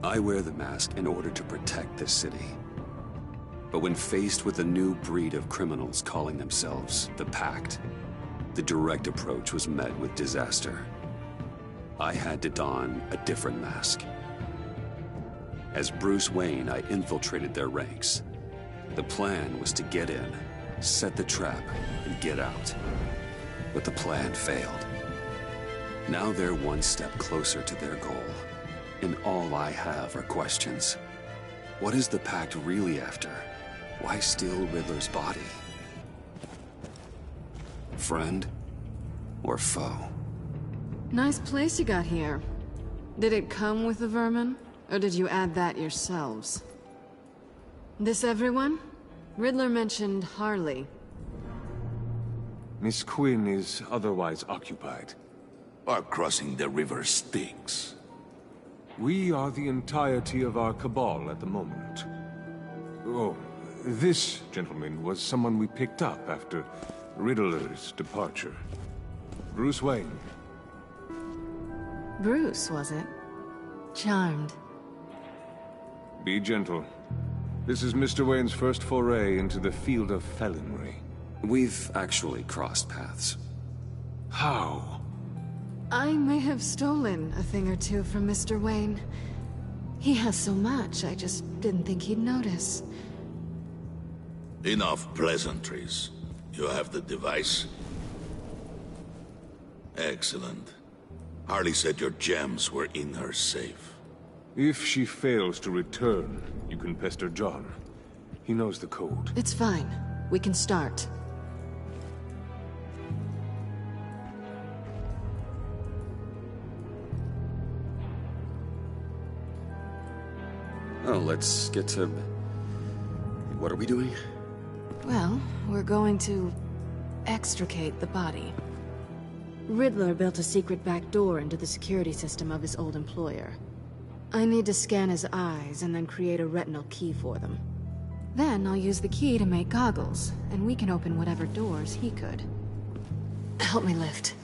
I wear the mask in order to protect this city. But when faced with a new breed of criminals calling themselves the Pact, the direct approach was met with disaster. I had to don a different mask. As Bruce Wayne, I infiltrated their ranks. The plan was to get in, set the trap, and get out. But the plan failed. Now they're one step closer to their goal, and all I have are questions. What is the Pact really after? Why steal Riddler's body? Friend or foe? Nice place you got here. Did it come with the vermin? Or did you add that yourselves? This everyone? Riddler mentioned Harley. Miss Quinn is otherwise occupied. Are crossing the river Styx. We are the entirety of our cabal at the moment. Oh, this gentleman was someone we picked up after Riddler's departure. Bruce Wayne. Bruce, was it? Charmed. Be gentle. This is Mr. Wayne's first foray into the field of felonry. We've actually crossed paths. How? I may have stolen a thing or two from Mr. Wayne. He has so much, I just didn't think he'd notice. Enough pleasantries. You have the device? Excellent. Harley said your gems were in her safe. If she fails to return, you can pester John. He knows the code. It's fine. We can start. Oh, let's get to... What are we doing? Well, we're going to extricate the body. Riddler built a secret back door into the security system of his old employer. I need to scan his eyes and then create a retinal key for them. Then I'll use the key to make goggles, and we can open whatever doors he could. Help me lift.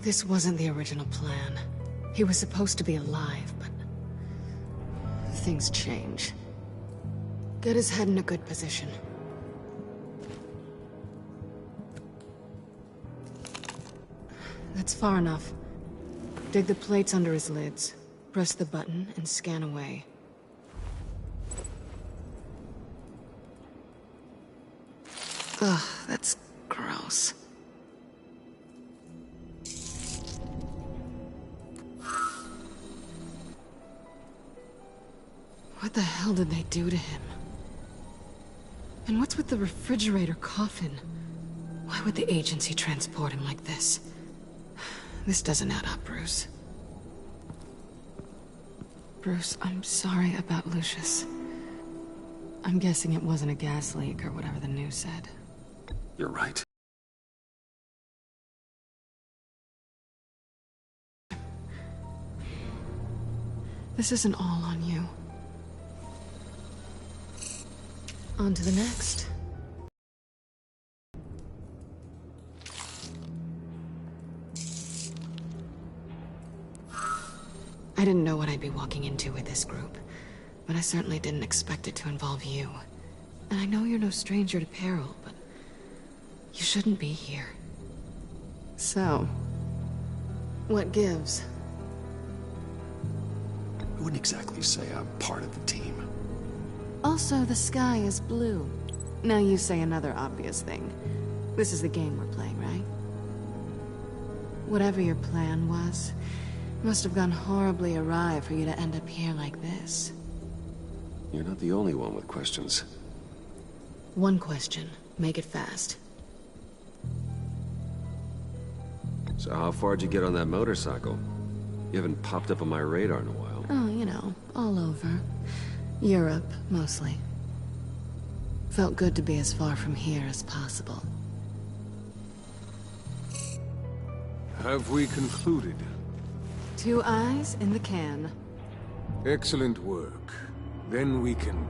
This wasn't the original plan. He was supposed to be alive, but... things change. Get his head in a good position. That's far enough. Dig the plates under his lids. Press the button and scan away. Ugh, that's gross. What the hell did they do to him? And what's with the refrigerator coffin? Why would the agency transport him like this? This doesn't add up, Bruce. Bruce, I'm sorry about Lucius. I'm guessing it wasn't a gas leak or whatever the news said. You're right. This isn't all on you. On to the next. I didn't know what I'd be walking into with this group, but I certainly didn't expect it to involve you. And I know you're no stranger to peril, but you shouldn't be here. So, what gives? I wouldn't exactly say I'm part of the team. Also, the sky is blue. Now you say another obvious thing. This is the game we're playing, right? Whatever your plan was, it must have gone horribly awry for you to end up here like this. You're not the only one with questions. One question. Make it fast. So how far'd you get on that motorcycle? You haven't popped up on my radar in a while. Oh, you know, all over. Europe, mostly. Felt good to be as far from here as possible. Have we concluded? 2 eyes in the can. Excellent work. Then we can...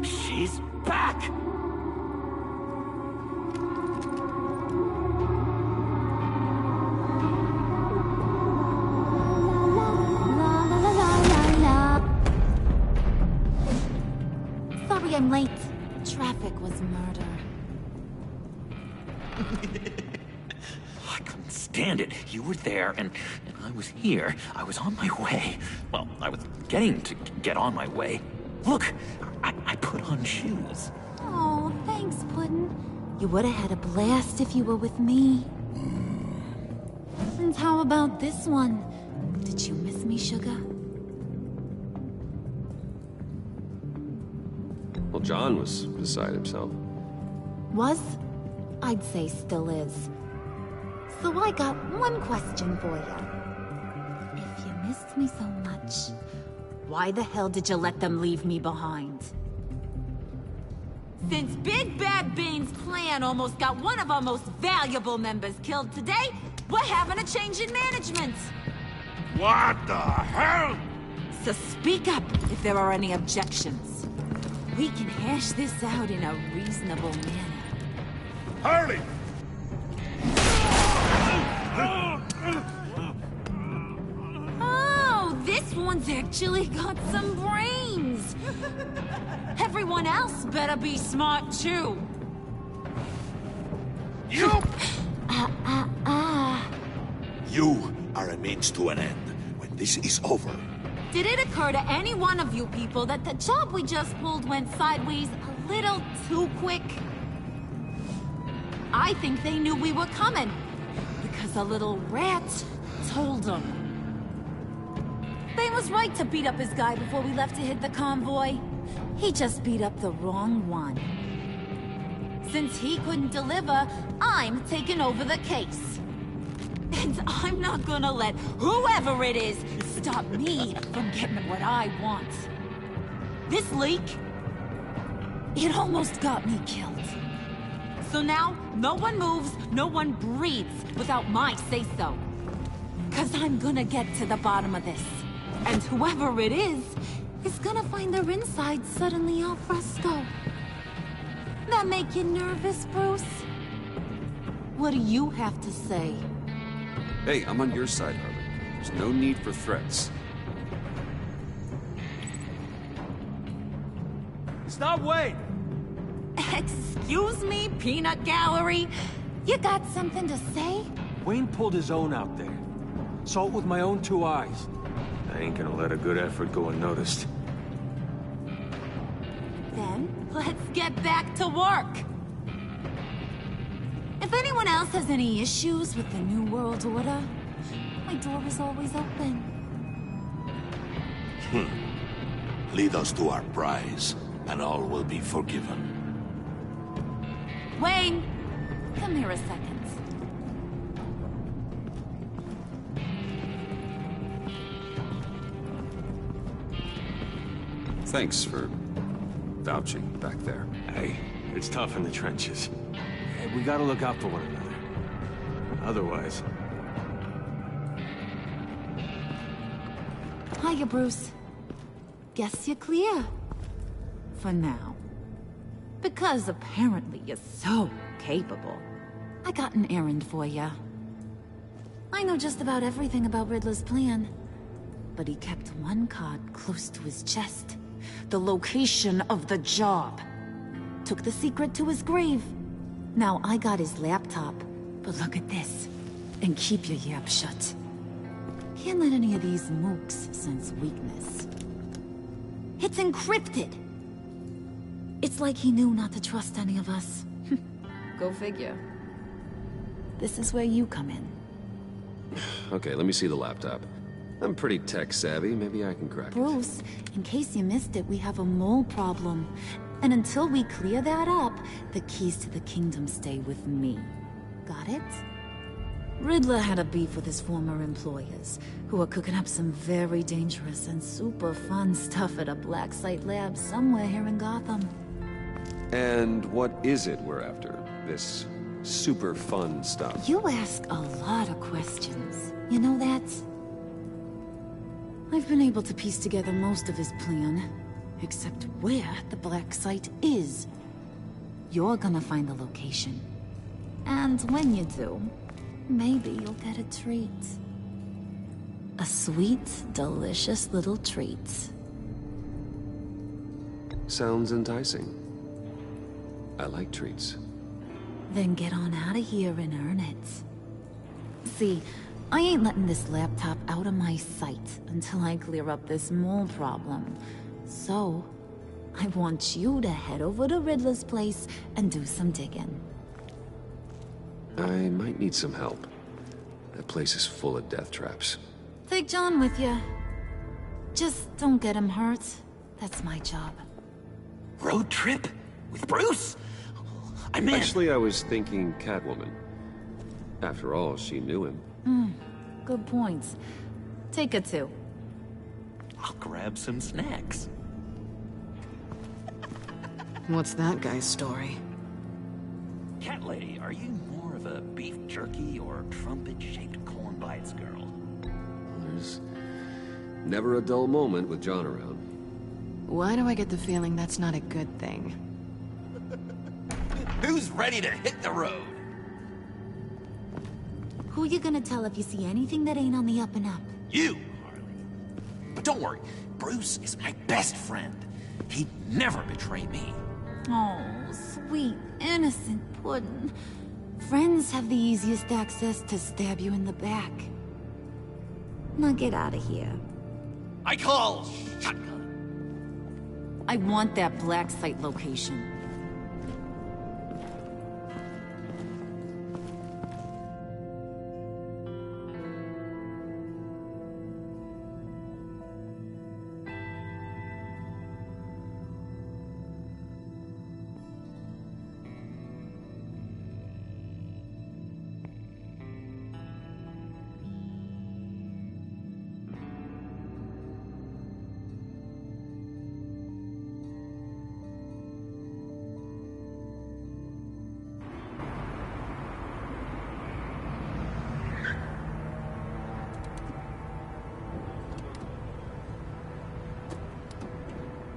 She's back! I'm late. Traffic was murder. I couldn't stand it. You were there, and I was here. I was on my way. Well, I was getting to get on my way. Look, I put on shoes. Oh, thanks, Puddin'. You would have had a blast if you were with me. And how about this one? Did you miss me, Sugar? Well, John was beside himself. Was? I'd say still is. So I got one question for you. If you missed me so much, why the hell did you let them leave me behind? Since Big Bad Bane's plan almost got one of our most valuable members killed today, we're having a change in management. What the hell? So speak up if there are any objections. We can hash this out in a reasonable manner. Harley! Oh, this one's actually got some brains. Everyone else better be smart too. You! You are a means to an end. When this is over, Did it occur to any one of you people that the job we just pulled went sideways a little too quick? I think they knew we were coming, because a little rat told them. Bane was right to beat up his guy before we left to hit the convoy. He just beat up the wrong one. Since he couldn't deliver, I'm taking over the case. And I'm not gonna let whoever it is stop me from getting what I want. This leak, it almost got me killed. So now, no one moves, no one breathes without my say-so. 'Cause I'm gonna get to the bottom of this. And whoever it is gonna find their inside suddenly al fresco. That make you nervous, Bruce? What do you have to say? Hey, I'm on your side, Harley. There's no need for threats. Stop, wait! Excuse me, Peanut Gallery? You got something to say? Wayne pulled his own out there. Saw it with my own two eyes. I ain't gonna let a good effort go unnoticed. Then, let's get back to work. If anyone else has any issues with the New World Order, my door is always open. Lead us to our prize, and all will be forgiven. Wayne, come here a second. Thanks for vouching back there. Hey, it's tough in the trenches. We gotta look out for one another. Otherwise... Hiya, Bruce. Guess you're clear. For now. Because apparently you're so capable. I got an errand for you. I know just about everything about Riddler's plan. But he kept one card close to his chest. The location of the job. Took the secret to his grave. Now I got his laptop. But look at this. And keep your yap shut. Can't let any of these mooks sense weakness. It's encrypted! It's like he knew not to trust any of us. Go figure. This is where you come in. Okay, let me see the laptop. I'm pretty tech-savvy. Maybe I can crack it. Bruce, in case you missed it, we have a mole problem. And until we clear that up, the keys to the kingdom stay with me. Got it? Riddler had a beef with his former employers, who were cooking up some very dangerous and super fun stuff at a black site lab somewhere here in Gotham. And what is it we're after? This super fun stuff? You ask a lot of questions. You know that? I've been able to piece together most of his plan, except where the black site is. You're gonna find the location. And when you do, maybe you'll get a treat. A sweet, delicious little treat. Sounds enticing. I like treats. Then get on out of here and earn it. See, I ain't letting this laptop out of my sight until I clear up this mole problem. So, I want you to head over to Riddler's place and do some digging. I might need some help. That place is full of death traps. Take John with you. Just don't get him hurt. That's my job. Road trip? With Bruce? I'm in. Actually, I was thinking Catwoman. After all, she knew him. Good points. Take it too. I'll grab some snacks. What's that guy's story? Cat Lady, are you more of a beef jerky or trumpet-shaped corn bites girl? There's never a dull moment with John around. Why do I get the feeling that's not a good thing? Who's ready to hit the road? Who you gonna tell if you see anything that ain't on the up and up? You, Harley. But don't worry, Bruce is my best friend. He'd never betray me. Oh, sweet, innocent Puddin'. Friends have the easiest access to stab you in the back. Now get out of here. I call shotgun. I want that black site location.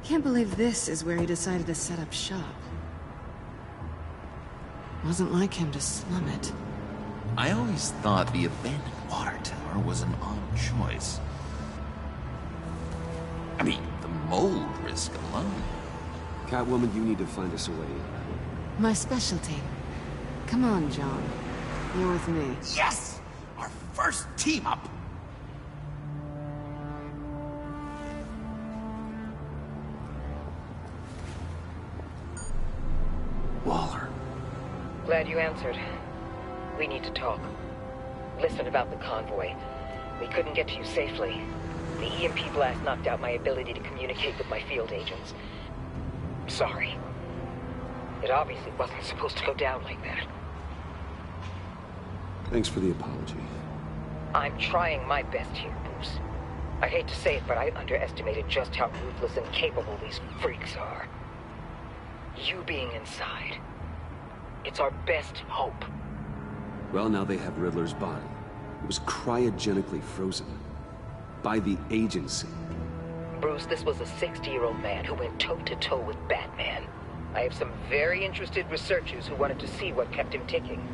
Can't believe this is where he decided to set up shop. Wasn't like him to slum it. I always thought the abandoned water tower was an odd choice. I mean, the mold risk alone. Catwoman, you need to find us a way in. My specialty. Come on, John. You're with me. Yes! Our first team up! Waller. Glad you answered. We need to talk. Listen about the convoy. We couldn't get to you safely. The EMP blast knocked out my ability to communicate with my field agents. Sorry. It obviously wasn't supposed to go down like that. Thanks for the apology. I'm trying my best here, Bruce. I hate to say it, but I underestimated just how ruthless and capable these freaks are. You being inside, it's our best hope. Well, now they have Riddler's body. It was cryogenically frozen. By the agency. Bruce, this was a 60-year-old man who went toe-to-toe with Batman. I have some very interested researchers who wanted to see what kept him ticking.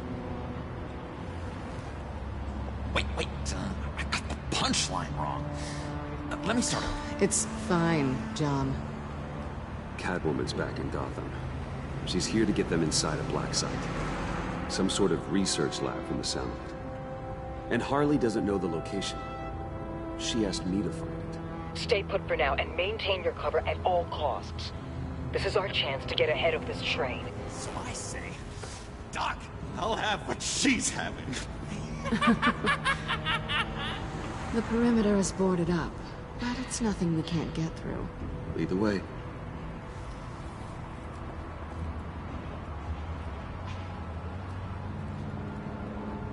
Wait, I got the punchline wrong. Let me start over. It's fine, John. Catwoman's back in Gotham. She's here to get them inside a black site. Some sort of research lab from the sound of it. And Harley doesn't know the location. She asked me to find it. Stay put for now and maintain your cover at all costs. This is our chance to get ahead of this train. So I say, Doc, I'll have what she's having. The perimeter is boarded up, but it's nothing we can't get through. Lead the way.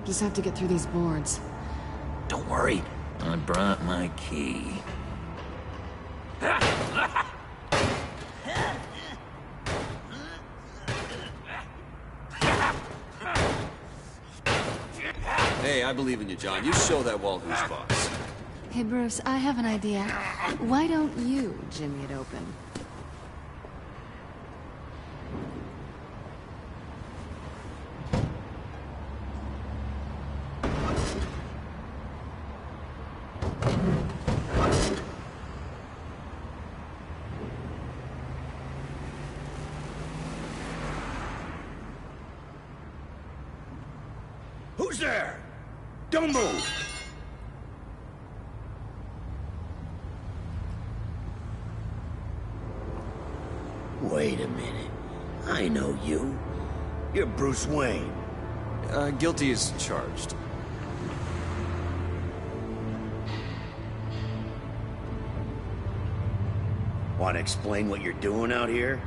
Just have to get through these boards. Don't worry, I brought my key. Hey, I believe in you, John. You show that wall who's boss. Hey, Bruce, I have an idea. Why don't you jimmy it open? Who's there? Don't move! Wait a minute. I know you. You're Bruce Wayne. Guilty as charged. Want to explain what you're doing out here?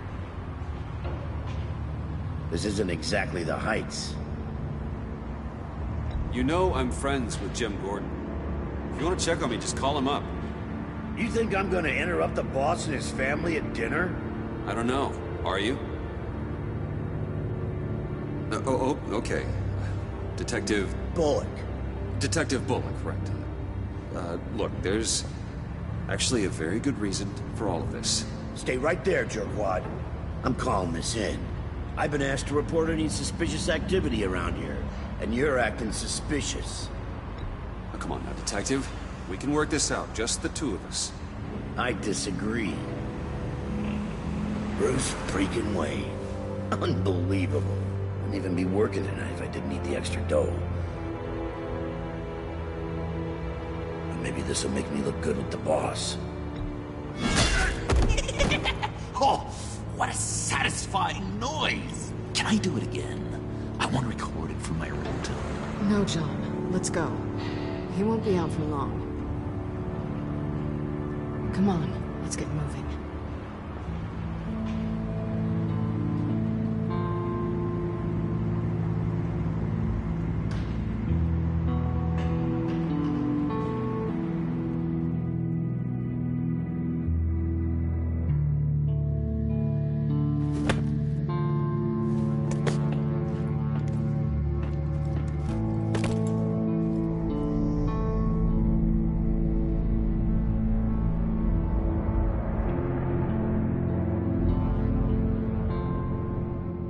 This isn't exactly the Heights. You know I'm friends with Jim Gordon. If you want to check on me, just call him up. You think I'm gonna interrupt the boss and his family at dinner? I don't know. Are you? Okay. Detective... Bullock. Detective Bullock, right. Look, there's actually a very good reason for all of this. Stay right there, jerkwad. I'm calling this in. I've been asked to report any suspicious activity around here, and you're acting suspicious. Now, come on now, Detective. We can work this out, just the two of us. I disagree. Bruce freaking Wayne. Unbelievable. Wouldn't even be working tonight if I didn't need the extra dough. But maybe this'll make me look good with the boss. Oh, what a satisfying noise! Can I do it again? I want to record it for my ringtone. No, John. Let's go. He won't be out for long. Come on, let's get moving.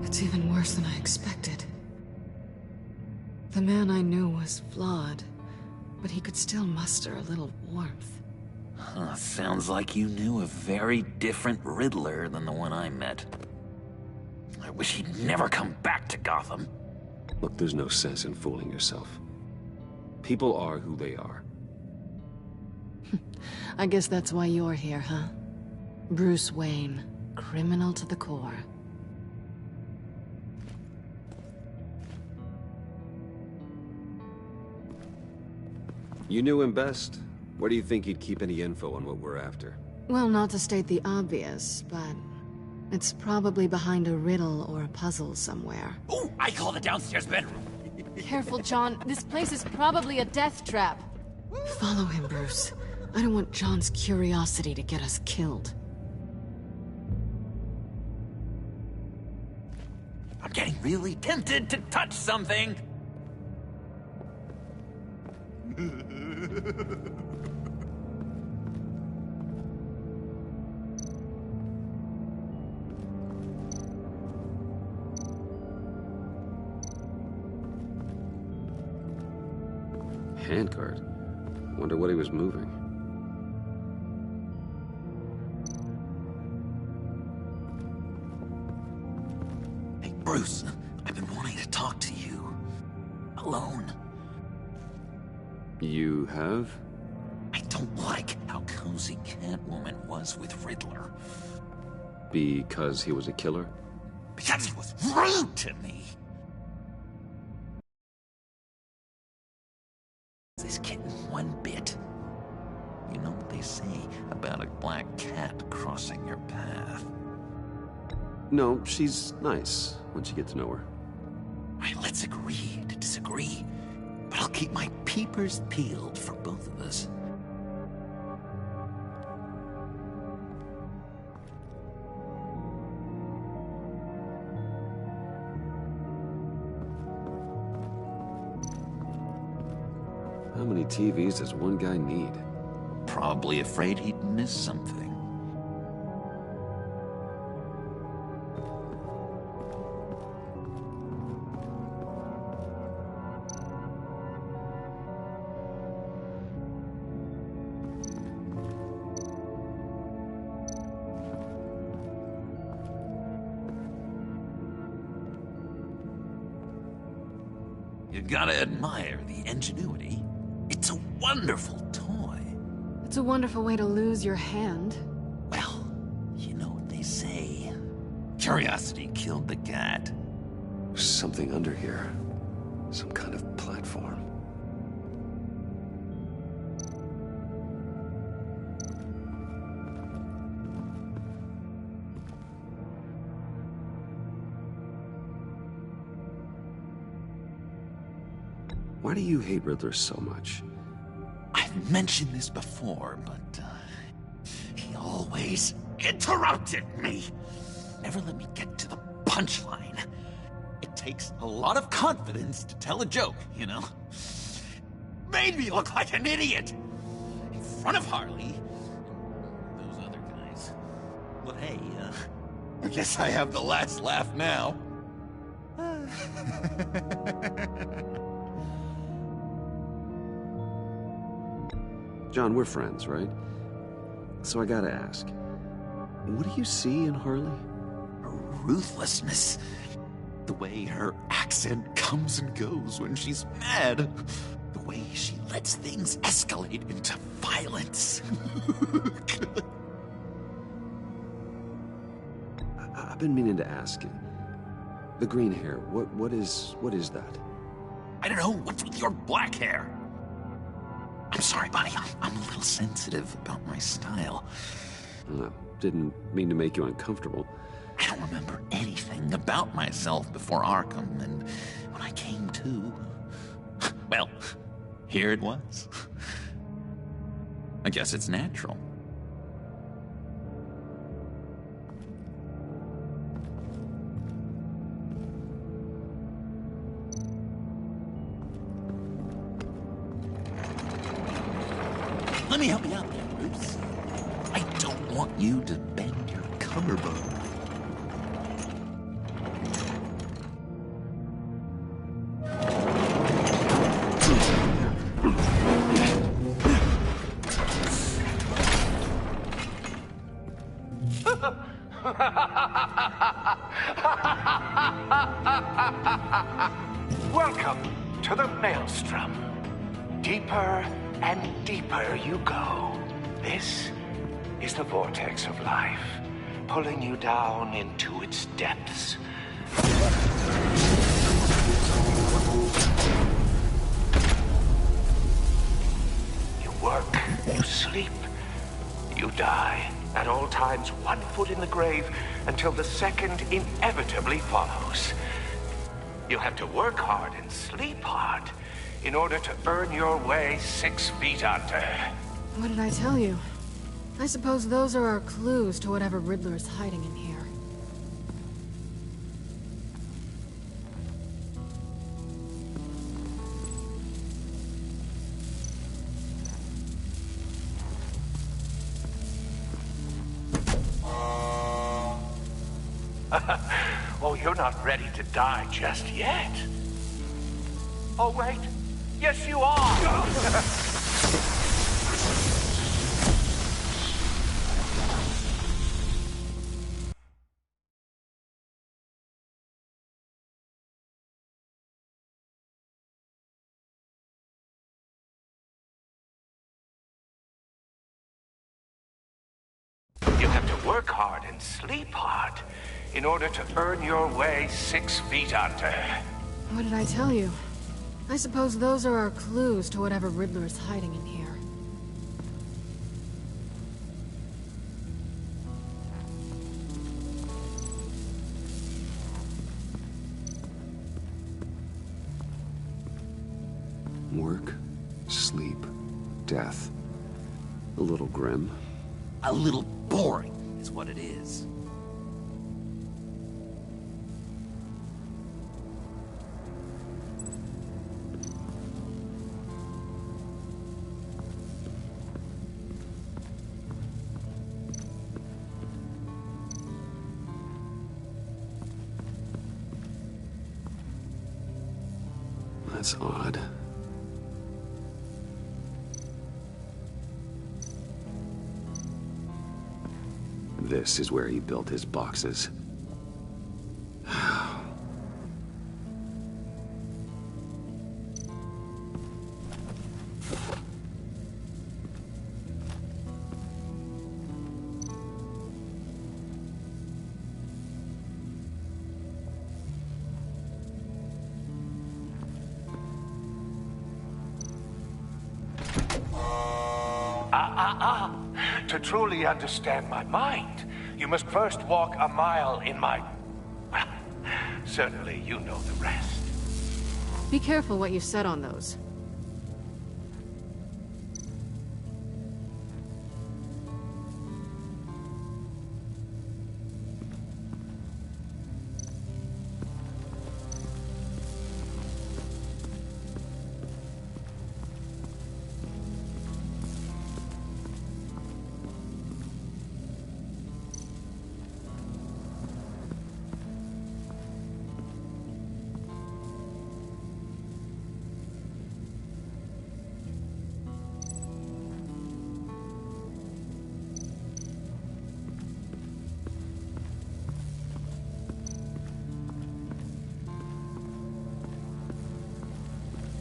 It's even worse than I expected. The man I knew was flawed, but he could still muster a little warmth. Sounds like you knew a very different Riddler than the one I met. I wish he'd never come back to Gotham. Look, there's no sense in fooling yourself. People are who they are. I guess that's why you're here, huh? Bruce Wayne, criminal to the core. You knew him best. Where do you think he'd keep any info on what we're after? Well, not to state the obvious, but it's probably behind a riddle or a puzzle somewhere. Oh, I call the downstairs bedroom. Careful, John. This place is probably a death trap. Follow him, Bruce. I don't want John's curiosity to get us killed. I'm getting really tempted to touch something. Handcart. Wonder what he was moving. Hey, Bruce, I've been wanting to talk to you. Alone. You have? I don't like how cozy Catwoman was with Riddler. Because he was a killer? Because he was rude to me. This kitten one bit. You know what they say about a black cat crossing your path? No, she's nice once you get to know her. Right, let's agree to disagree. But I'll keep my peepers peeled for both of us. How many TVs does one guy need? Probably afraid he'd miss something. You gotta admire the ingenuity. It's a wonderful toy. It's a wonderful way to lose your hand. Well, you know what they say. Curiosity killed the cat. There's something under here. Some kind of platform. Why do you hate Riddler so much? I've mentioned this before, but he always interrupted me. Never let me get to the punchline. It takes a lot of confidence to tell a joke, you know? Made me look like an idiot in front of Harley and those other guys. Well, hey, I guess I have the last laugh now. John, we're friends, right? So I gotta ask, what do you see in Harley? Her ruthlessness. The way her accent comes and goes when she's mad. The way she lets things escalate into violence. I've been meaning to ask you. The green hair, what is that? I don't know, what's with your black hair? I'm sorry, buddy, I'm a little sensitive about my style. Didn't mean to make you uncomfortable. I don't remember anything about myself before Arkham, and when I came to, well, here it was. I guess it's natural. Let me help you out there, Bruce. I don't want you to bend your collarbone. Welcome to the Maelstrom. Deeper and deeper you go. This is the vortex of life, pulling you down into its depths. You work, you sleep, you die. At all times, one foot in the grave until the second inevitably follows. You have to work hard and sleep hard in order to earn your way 6 feet under. What did I tell you? I suppose those are our clues to whatever Riddler is hiding in here. Oh, you're not ready to die just yet. Oh, wait. Yes, you are! You have to work hard and sleep hard in order to earn your way 6 feet under. What did I tell you? I suppose those are our clues to whatever Riddler is hiding in here. Work, sleep, death. A little grim. A little boring is what it is. That's odd. This is where he built his boxes. To truly understand my mind, you must first walk a mile in my... Well, certainly you know the rest. Be careful what you said on those.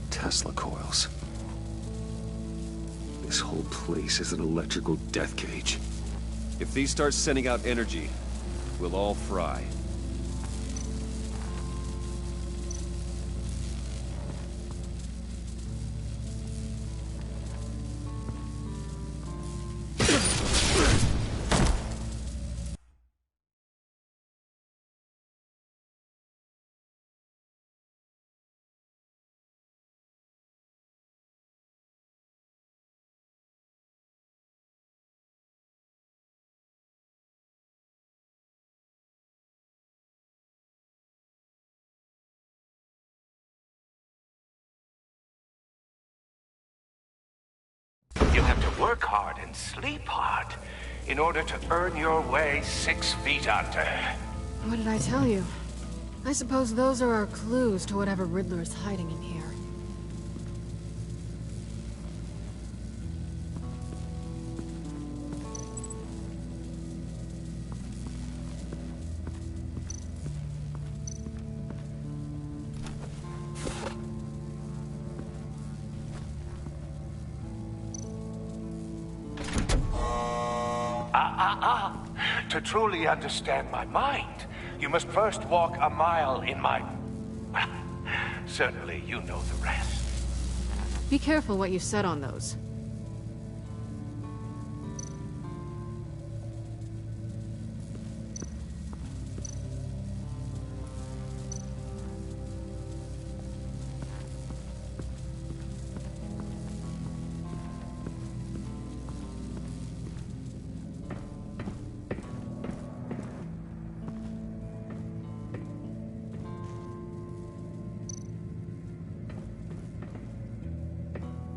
Tesla coils. This whole place is an electrical death cage. If these start sending out energy, we'll all fry. You have to work hard and sleep hard in order to earn your way 6 feet under. What did I tell you? I suppose those are our clues to whatever Riddler is hiding in here. To truly understand my mind, you must first walk a mile in my... Well, certainly you know the rest. Be careful what you said on those.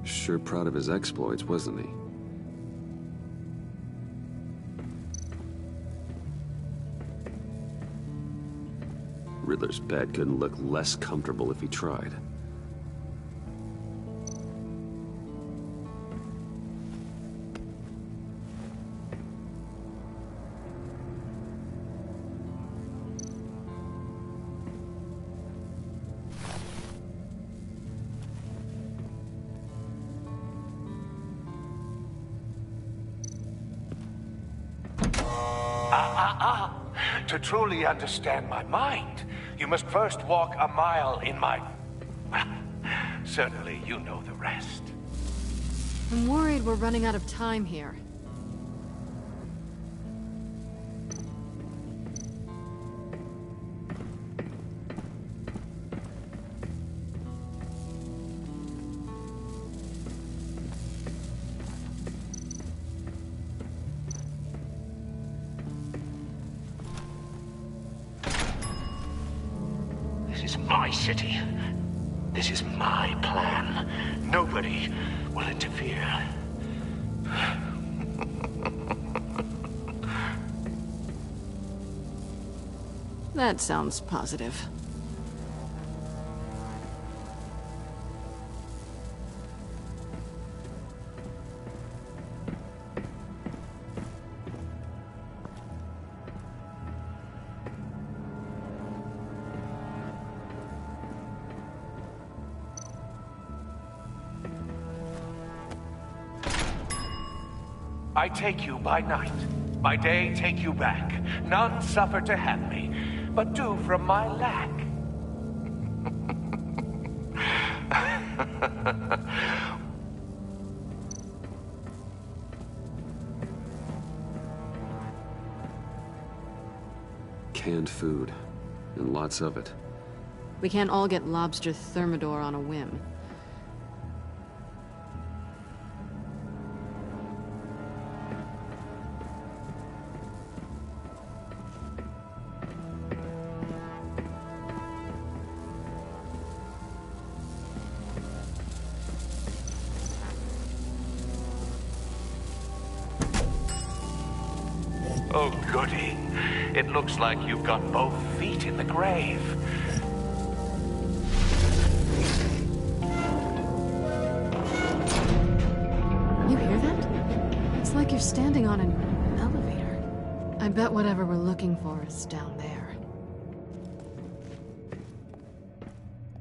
Sure proud of his exploits, wasn't he? Riddler's bed couldn't look less comfortable if he tried. To truly understand my mind, you must first walk a mile in my... Well, certainly you know the rest. I'm worried we're running out of time here. This is my city. This is my plan. Nobody will interfere. That sounds positive. I take you by night. By day, take you back. None suffer to have me, but do from my lack. canned food, and lots of it. We can't all get lobster thermidor on a whim. Oh, goody. It looks like you've got both feet in the grave. You hear that? It's like you're standing on an elevator. I bet whatever we're looking for is down there.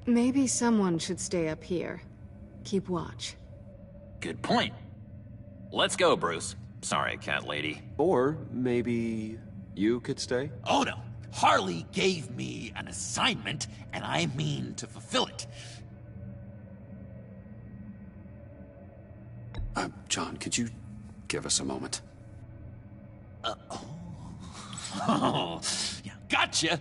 Maybe someone should stay up here. Keep watch. Good point. Let's go, Bruce. Sorry, cat lady. Or maybe you could stay? Oh no. Harley gave me an assignment, and I mean to fulfill it. John, could you give us a moment? Oh, yeah, gotcha.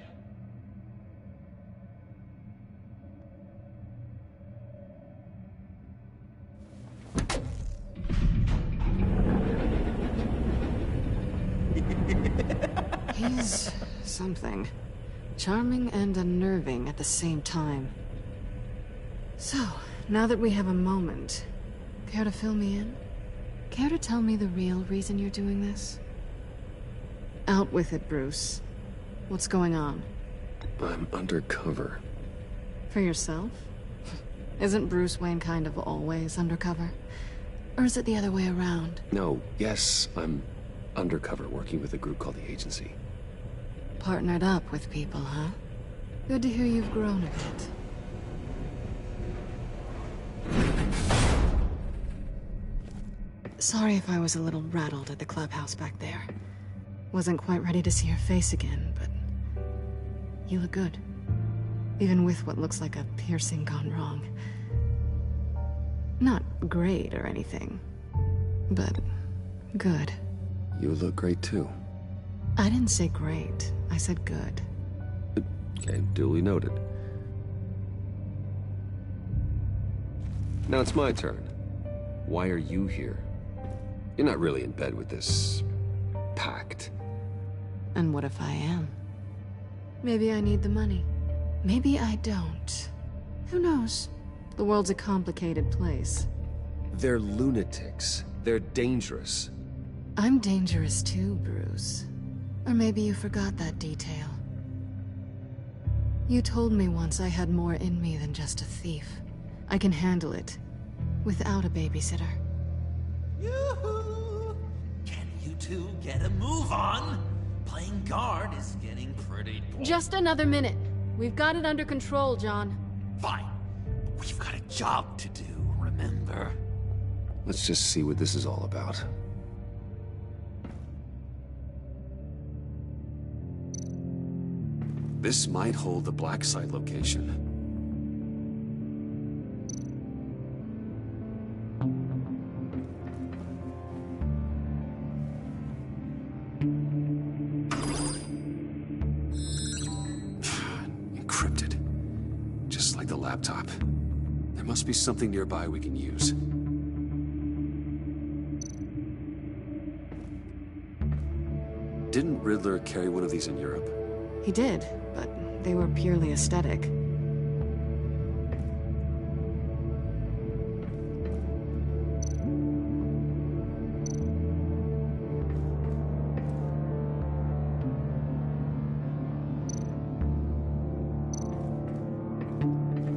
He's something. Charming and unnerving at the same time. So, now that we have a moment, care to fill me in? Care to tell me the real reason you're doing this? Out with it, Bruce. What's going on? I'm undercover. For yourself? Isn't Bruce Wayne kind of always undercover? Or is it the other way around? No, yes, I'm undercover working with a group called the Agency. Partnered up with people, huh? Good to hear you've grown a bit. Sorry if I was a little rattled at the clubhouse back there. Wasn't quite ready to see your face again, but you look good. Even with what looks like a piercing gone wrong. Not great or anything, but good. You look great too. I didn't say great. I said good. Okay, duly noted. Now it's my turn. Why are you here? You're not really in bed with this pact. And what if I am? Maybe I need the money. Maybe I don't. Who knows? The world's a complicated place. They're lunatics. They're dangerous. I'm dangerous too, Bruce. Or maybe you forgot that detail. You told me once I had more in me than just a thief. I can handle it. Without a babysitter. Yoo-hoo! Can you two get a move on? Playing guard is getting pretty boring. Just another minute. We've got it under control, John. Fine. We've got a job to do, remember? Let's just see what this is all about. This might hold the black site location. Encrypted. Just like the laptop. There must be something nearby we can use. Didn't Riddler carry one of these in Europe? He did, but they were purely aesthetic.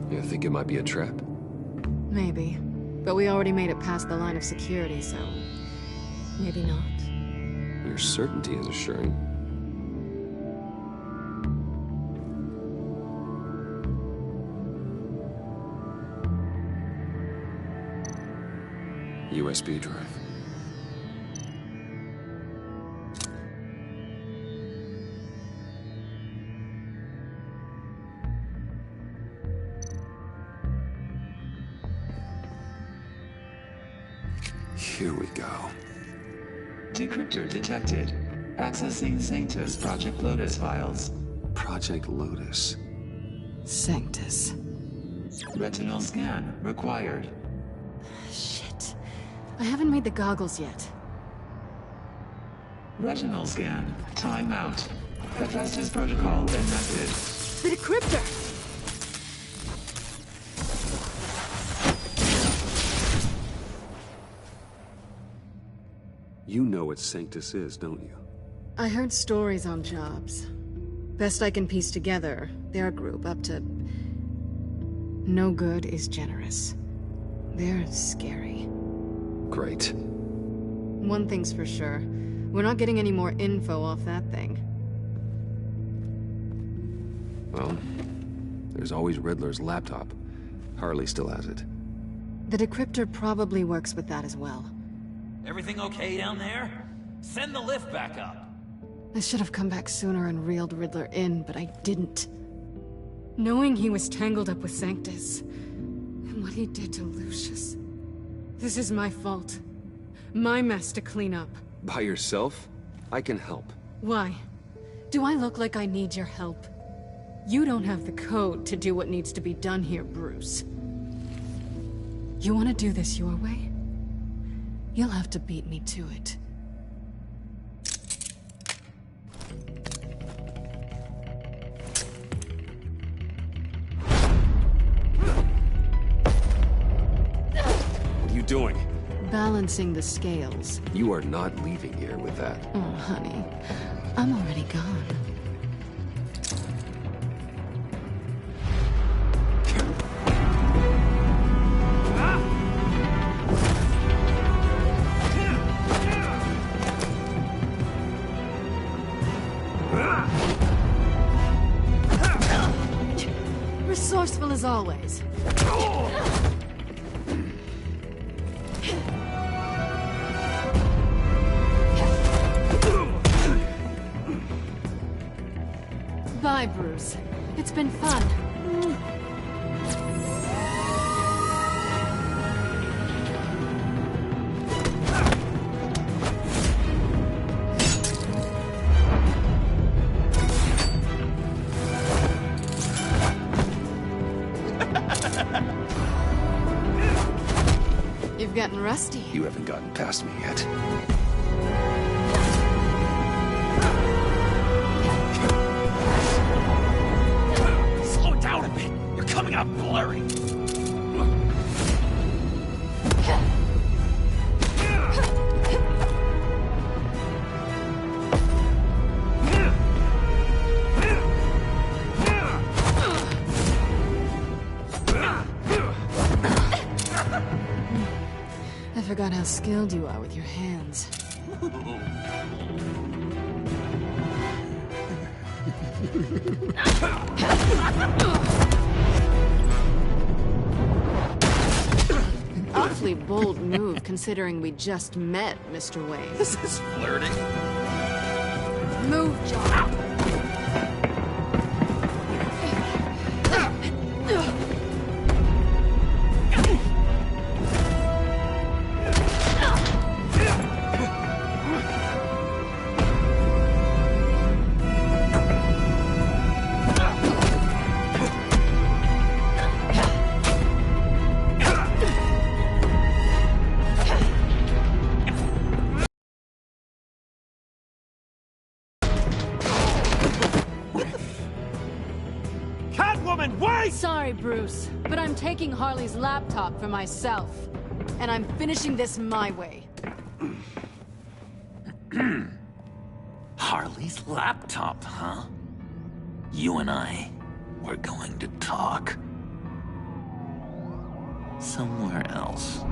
You think it might be a trap? Maybe. But we already made it past the line of security, so... maybe not. Your certainty is assuring. USB drive. Here we go. Decryptor detected. Accessing Sanctus Project Lotus files. Project Lotus. Sanctus. Retinal scan required. Shit. I haven't made the goggles yet. Retinal scan. Timeout. Hephaestus protocol enacted. The decryptor! You know what Sanctus is, don't you? I heard stories on jobs. Best I can piece together, their group up to... No good is generous. They're scary. Great. One thing's for sure. We're not getting any more info off that thing. Well, there's always Riddler's laptop. Harley still has it. The decryptor probably works with that as well. Everything okay down there? Send the lift back up. I should have come back sooner and reeled Riddler in, but I didn't. Knowing he was tangled up with Sanctus, and what he did to Lucius. This is my fault. My mess to clean up. By yourself? I can help. Why? Do I look like I need your help? You don't have the code to do what needs to be done here, Bruce. You want to do this your way? You'll have to beat me to it. What are you doing? Balancing the scales. You are not leaving here with that. Oh, honey. I'm already gone. Resourceful as always. Bye, Bruce. It's been fun. You've gotten rusty. You haven't gotten past me yet. Slow down a bit. You're coming out blurry. I forgot how skilled you are with your hands. Awfully bold move, considering we just met, Mr. Wayne. This is flirting. Move, John. Sorry, Bruce, but I'm taking Harley's laptop for myself. And I'm finishing this my way. Harley's laptop, huh? You and I, we're going to talk. Somewhere else.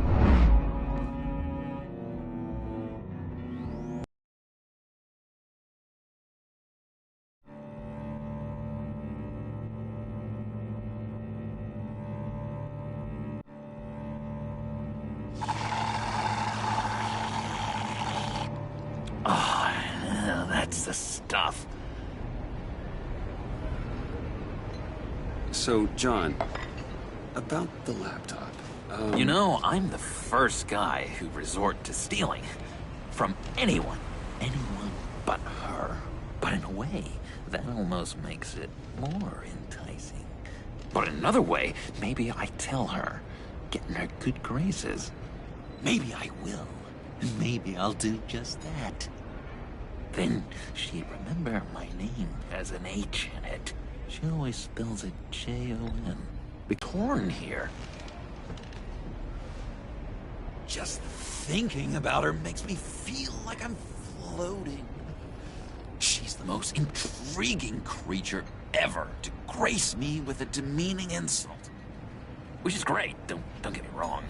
That's the stuff. So, John, about the laptop. You know, I'm the first guy who'd resort to stealing. From anyone. Anyone but her. But in a way, that almost makes it more enticing. But in another way, maybe I tell her, get in her good graces. Maybe I will. And maybe I'll do just that. Then she'd remember my name has an H in it. She always spells it Jon. Be torn here. Just thinking about her makes me feel like I'm floating. She's the most intriguing creature ever to grace me with a demeaning insult. Which is great, don't get me wrong.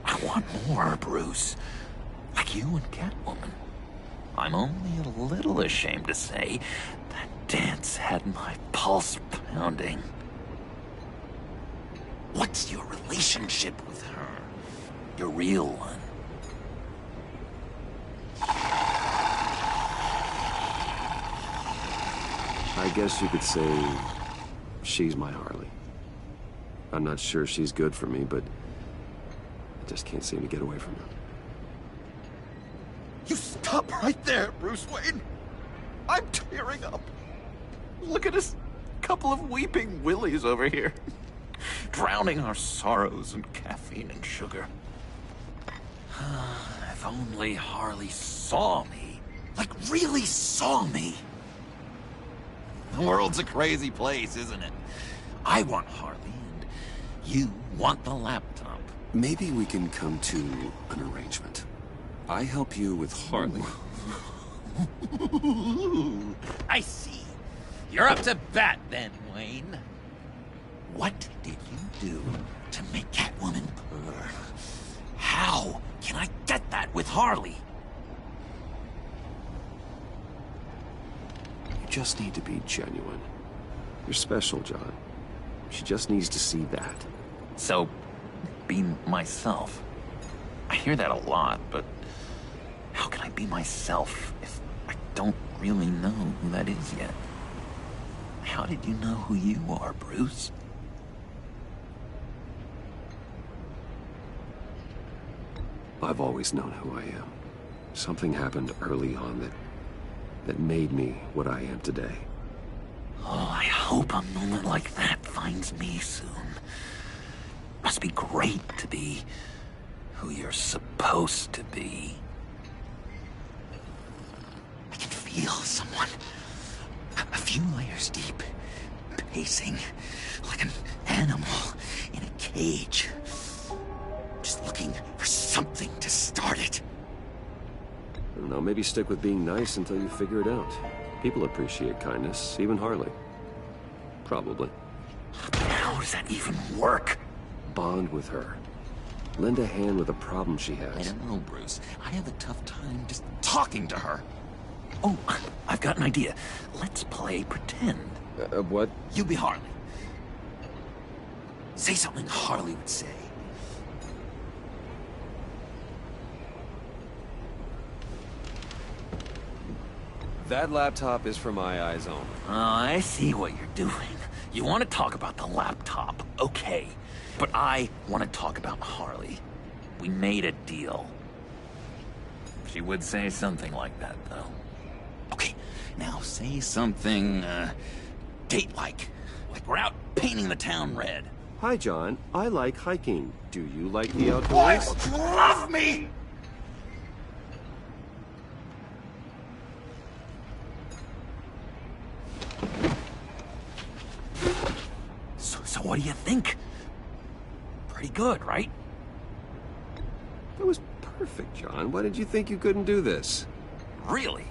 I want more, Bruce. Like you and Catwoman. I'm only a little ashamed to say that dance had my pulse pounding. What's your relationship with her? Your real one? I guess you could say she's my Harley. I'm not sure she's good for me, but I just can't seem to get away from her. You stop right there, Bruce Wayne. I'm tearing up. Look at us, couple of weeping willies over here. Drowning our sorrows in caffeine and sugar. If only Harley saw me. Like, really saw me. The world's a crazy place, isn't it? I want Harley, and you want the laptop. Maybe we can come to an arrangement. I help you with Harley. I see. You're up to bat then, Wayne. What did you do to make Catwoman purr? How can I get that with Harley? You just need to be genuine. You're special, John. She just needs to see that. So, be myself. I hear that a lot, but how can I be myself if I don't really know who that is yet? How did you know who you are, Bruce? I've always known who I am. Something happened early on that made me what I am today. Oh, I hope a moment like that finds me soon. Must be great to be who you're supposed to be. I can feel someone a few layers deep, pacing like an animal in a cage. Just looking for something to start it. I don't know, maybe stick with being nice until you figure it out. People appreciate kindness, even Harley. Probably. How does that even work? Bond with her. Lend a hand with a problem she has. I don't know, Bruce. I have a tough time just talking to her. Oh, I've got an idea. Let's play pretend. What? You be Harley. Say something Harley would say. That laptop is for my eyes only. I see what you're doing. You want to talk about the laptop, okay. But I want to talk about Harley. We made a deal. She would say something like that, though. Okay, now say something, date-like. Like we're out painting the town red. Hi, John. I like hiking. Do you like the outdoors? Boys, you love me! So what do you think? Pretty good, right? That was perfect, John. Why did you think you couldn't do this? Really?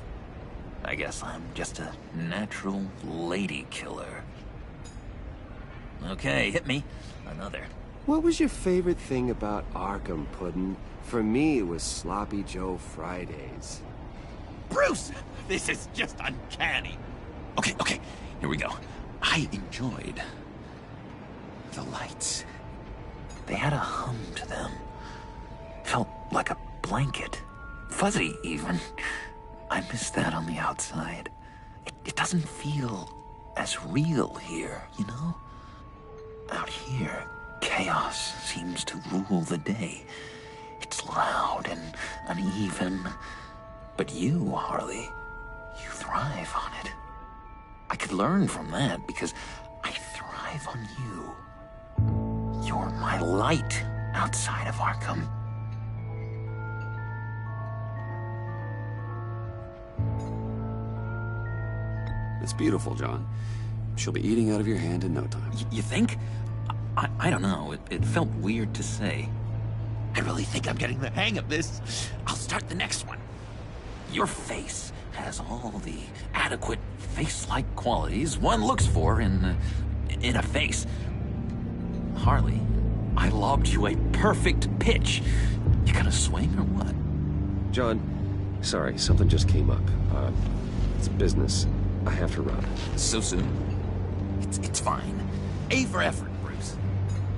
I guess I'm just a natural lady killer. Okay, hit me. Another. What was your favorite thing about Arkham, Puddin'? For me, it was Sloppy Joe Fridays. Bruce! This is just uncanny. Okay, here we go. I enjoyed the lights. They had a hum to them. Felt like a blanket. Fuzzy, even. I miss that on the outside. It doesn't feel as real here, you know? Out here, chaos seems to rule the day. It's loud and uneven. But you, Harley, you thrive on it. I could learn from that because I thrive on you. You're my light outside of Arkham. It's beautiful, John. She'll be eating out of your hand in no time. You think? I don't know. It felt weird to say. I really think I'm getting the hang of this. I'll start the next one. Your face has all the adequate face-like qualities one looks for in a face. Harley, I lobbed you a perfect pitch. You gonna swing or what? John, sorry, something just came up. It's business. I have to run. So soon? It's fine. A for effort, Bruce.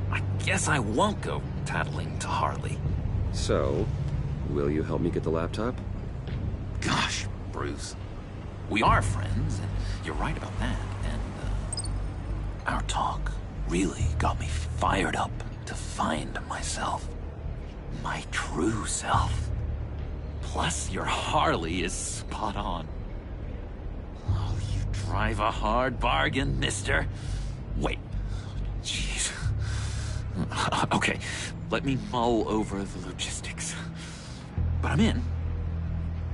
I guess I won't go tattling to Harley. So, will you help me get the laptop? Gosh, Bruce. We are friends, and you're right about that. And, our talk really got me fired up to find myself. My true self. Plus, your Harley is spot on. Oh, you drive a hard bargain, mister. Wait. Jeez. Okay, let me mull over the logistics. But I'm in.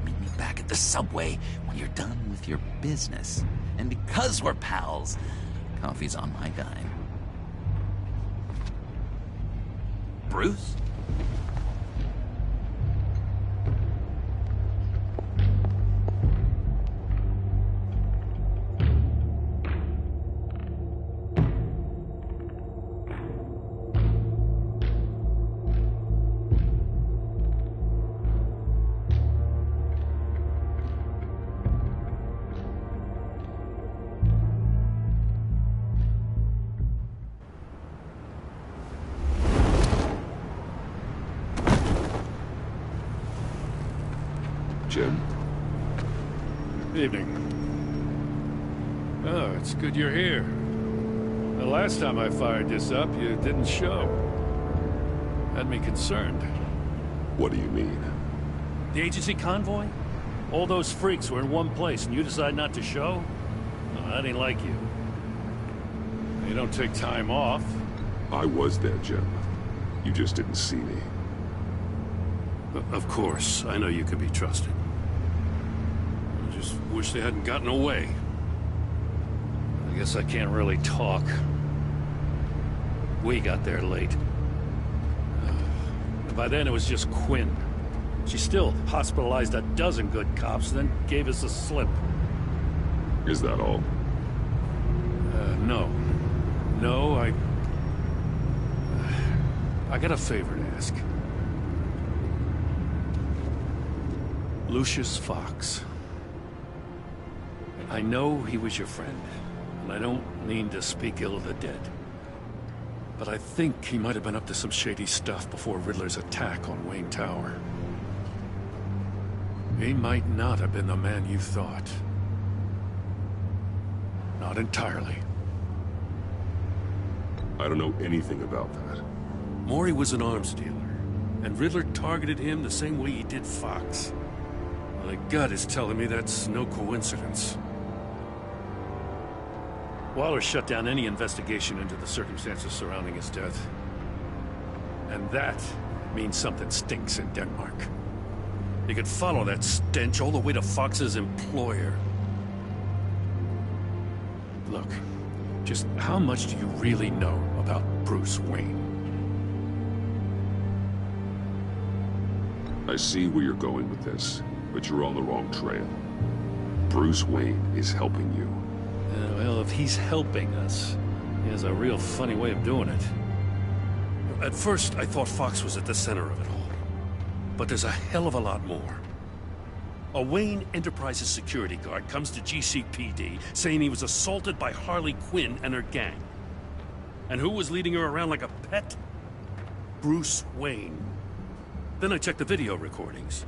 Meet me back at the subway when you're done with your business. And because we're pals, coffee's on my dime. Bruce? Jim? Evening. Oh, it's good you're here. The last time I fired this up, you didn't show. Had me concerned. What do you mean? The agency convoy? All those freaks were in one place, and you decide not to show? No, that ain't like you. You don't take time off. I was there, Jim. You just didn't see me. Of course, I know you could be trusted. I just wish they hadn't gotten away. I guess I can't really talk. We got there late. By then it was just Quinn. She still hospitalized a dozen good cops, then gave us a slip. Is that all? No. No, I got a favor to ask. Lucius Fox. I know he was your friend, and I don't mean to speak ill of the dead. But I think he might have been up to some shady stuff before Riddler's attack on Wayne Tower. He might not have been the man you thought. Not entirely. I don't know anything about that. Maury was an arms dealer, and Riddler targeted him the same way he did Fox. My gut is telling me that's no coincidence. Waller shut down any investigation into the circumstances surrounding his death. And that means something stinks in Denmark. You could follow that stench all the way to Fox's employer. Look, just how much do you really know about Bruce Wayne? I see where you're going with this, but you're on the wrong trail. Bruce Wayne is helping you. Well, if he's helping us, he has a real funny way of doing it. At first, I thought Fox was at the center of it all. But there's a hell of a lot more. A Wayne Enterprises security guard comes to GCPD saying he was assaulted by Harley Quinn and her gang. And who was leading her around like a pet? Bruce Wayne. Then I checked the video recordings.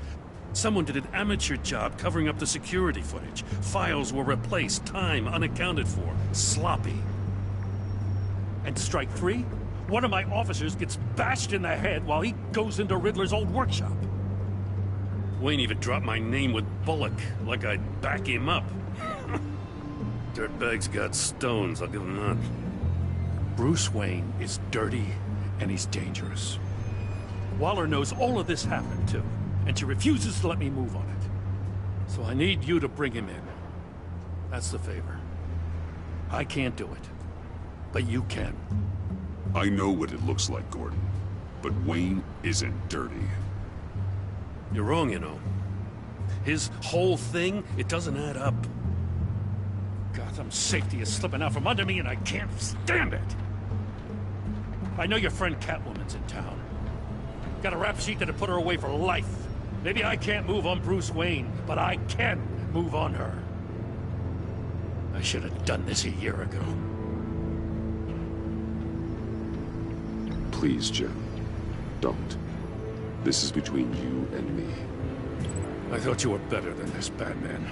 Someone did an amateur job covering up the security footage. Files were replaced, time unaccounted for, sloppy. And strike three? One of my officers gets bashed in the head while he goes into Riddler's old workshop. Wayne even dropped my name with Bullock, like I'd back him up. Dirtbag's got stones, I'll give him that. Bruce Wayne is dirty and he's dangerous. Waller knows all of this happened too, and she refuses to let me move on it. So I need you to bring him in. That's the favor. I can't do it, but you can. I know what it looks like, Gordon, but Wayne isn't dirty. You're wrong, you know. His whole thing, it doesn't add up. Gotham safety is slipping out from under me and I can't stand it. I know your friend Catwoman's in town. Got a rap sheet that'd put her away for life. Maybe I can't move on Bruce Wayne, but I can move on her. I should have done this a year ago. Please, Jim. Don't. This is between you and me. I thought you were better than this, Batman.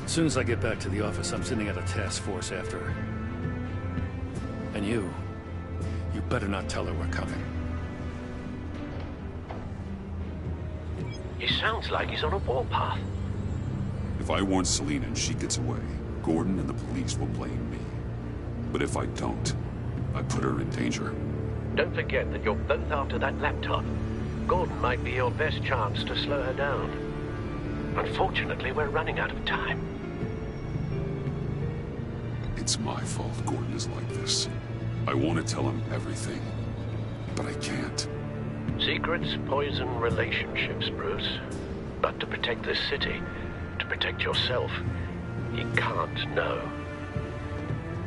As soon as I get back to the office, I'm sending out a task force after her. And you better not tell her we're coming. He sounds like he's on a warpath. If I warn Selina and she gets away, Gordon and the police will blame me. But if I don't, I put her in danger. Don't forget that you're both after that laptop. Gordon might be your best chance to slow her down. Unfortunately, we're running out of time. It's my fault Gordon is like this. I want to tell him everything, but I can't. Secrets poison relationships, Bruce. But to protect this city, to protect yourself, he can't know.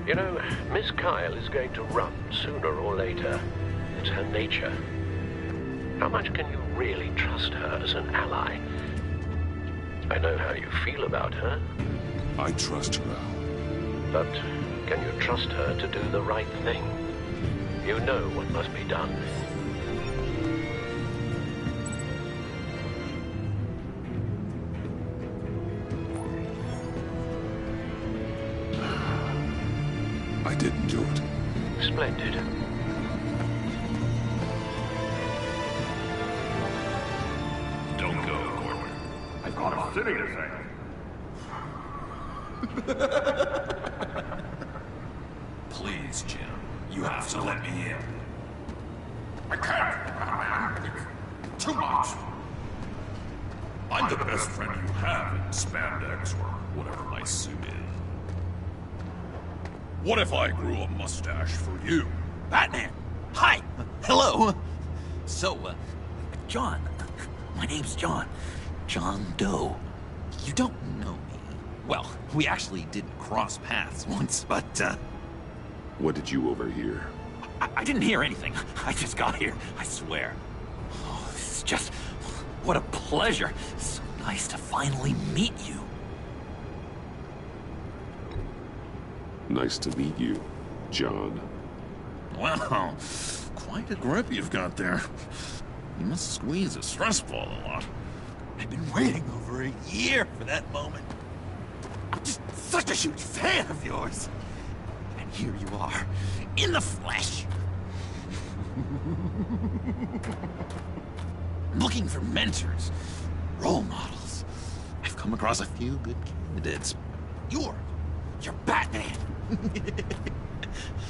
You know, Miss Kyle is going to run sooner or later. It's her nature. How much can you really trust her as an ally? I know how you feel about her. I trust her, Al. But can you trust her to do the right thing? You know what must be done. I didn't do it. Splendid. Don't go, Gordon. I've got a city to save. Please, Jim. You have to let me in. I can't, Batman. Too much. I'm the best friend you have in spandex or whatever my suit is. What if I grew a mustache for you? Batman! Hi! Hello! So, John. My name's John. John Doe. You don't know me. Well, we actually did cross paths once, but, What did you overhear? I didn't hear anything. I just got here, I swear. Oh, this is just... what a pleasure. So nice to finally meet you. Nice to meet you, John. Wow, quite a grip you've got there. You must squeeze a stress ball a lot. I've been waiting over a year for that moment. I'm just such a huge fan of yours. And here you are, in the flesh. Looking for mentors, role models. I've come across a few good candidates. You're Batman.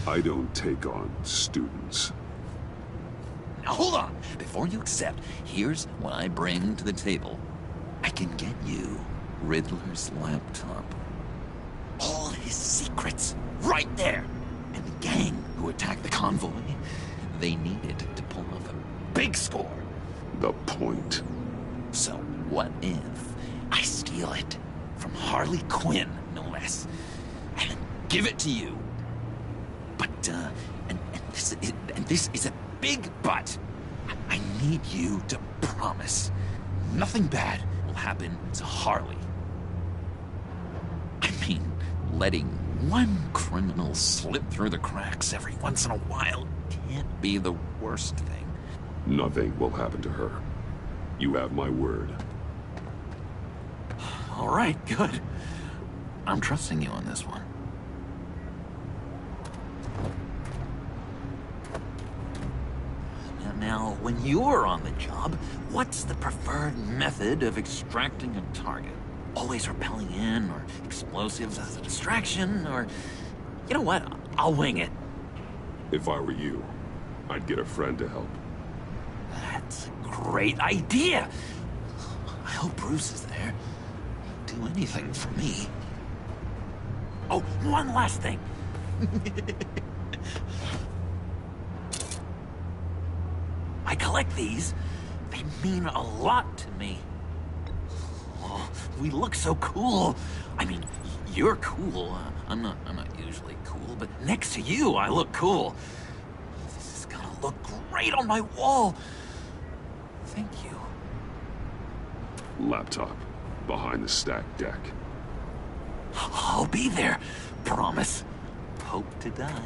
I don't take on students. Now hold on. Before you accept, here's what I bring to the table. I can get you Riddler's laptop. All his secrets, right there. And the gang who attacked the convoy, they needed to pull off a big score. The point. So what if I steal it from Harley Quinn, no less, and give it to you? But, and this is a big but. I need you to promise nothing bad will happen to Harley. I mean, letting one criminal slip through the cracks every once in a while can't be the worst thing. Nothing will happen to her. You have my word. All right, good. I'm trusting you on this one. Now, when you're on the job, what's the preferred method of extracting a target? Always rappelling in, or explosives as a distraction, or... You know what? I'll wing it. If I were you, I'd get a friend to help. That's a great idea! I hope Bruce is there. He'd do anything for me. Oh, one last thing. I collect these. They mean a lot to me. Oh, we look so cool. I mean, you're cool. I'm not usually cool, but next to you, I look cool. This is gonna look great on my wall. Thank you. Laptop. Behind the stacked deck. I'll be there. Promise. Hope to die.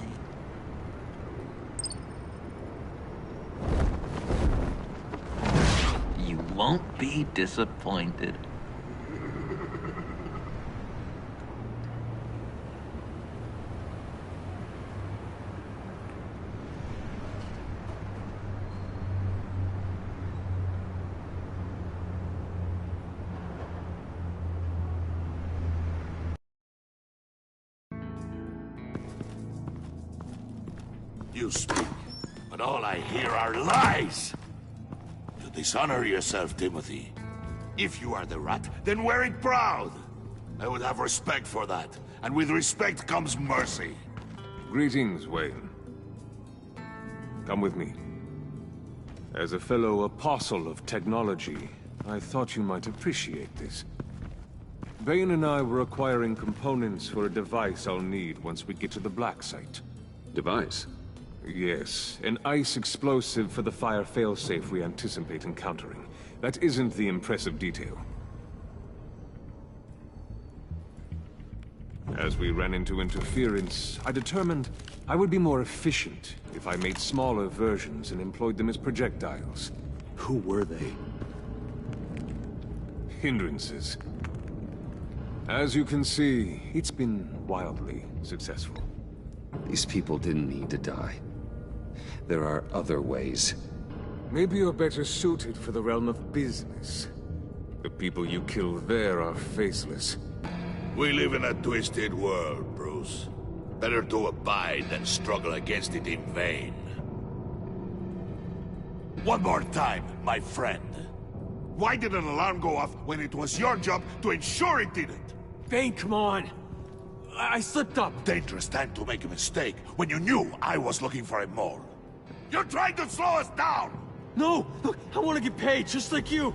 You won't be disappointed. You speak, but all I hear are lies! You dishonor yourself, Timothy. If you are the rat, then wear it proud! I would have respect for that, and with respect comes mercy. Greetings, Wayne. Come with me. As a fellow apostle of technology, I thought you might appreciate this. Bane and I were acquiring components for a device I'll need once we get to the Black Site. Device? Yes, an ice explosive for the fire failsafe we anticipate encountering. That isn't the impressive detail. As we ran into interference, I determined I would be more efficient if I made smaller versions and employed them as projectiles. Who were they? Hindrances. As you can see, it's been wildly successful. These people didn't need to die. There are other ways. Maybe you're better suited for the realm of business. The people you kill there are faceless. We live in a twisted world, Bruce. Better to abide than struggle against it in vain. One more time, my friend. Why did an alarm go off when it was your job to ensure it didn't? Bane, come on! I slipped up! Dangerous time to make a mistake when you knew I was looking for a mole. You're trying to slow us down! No! Look, I want to get paid, just like you!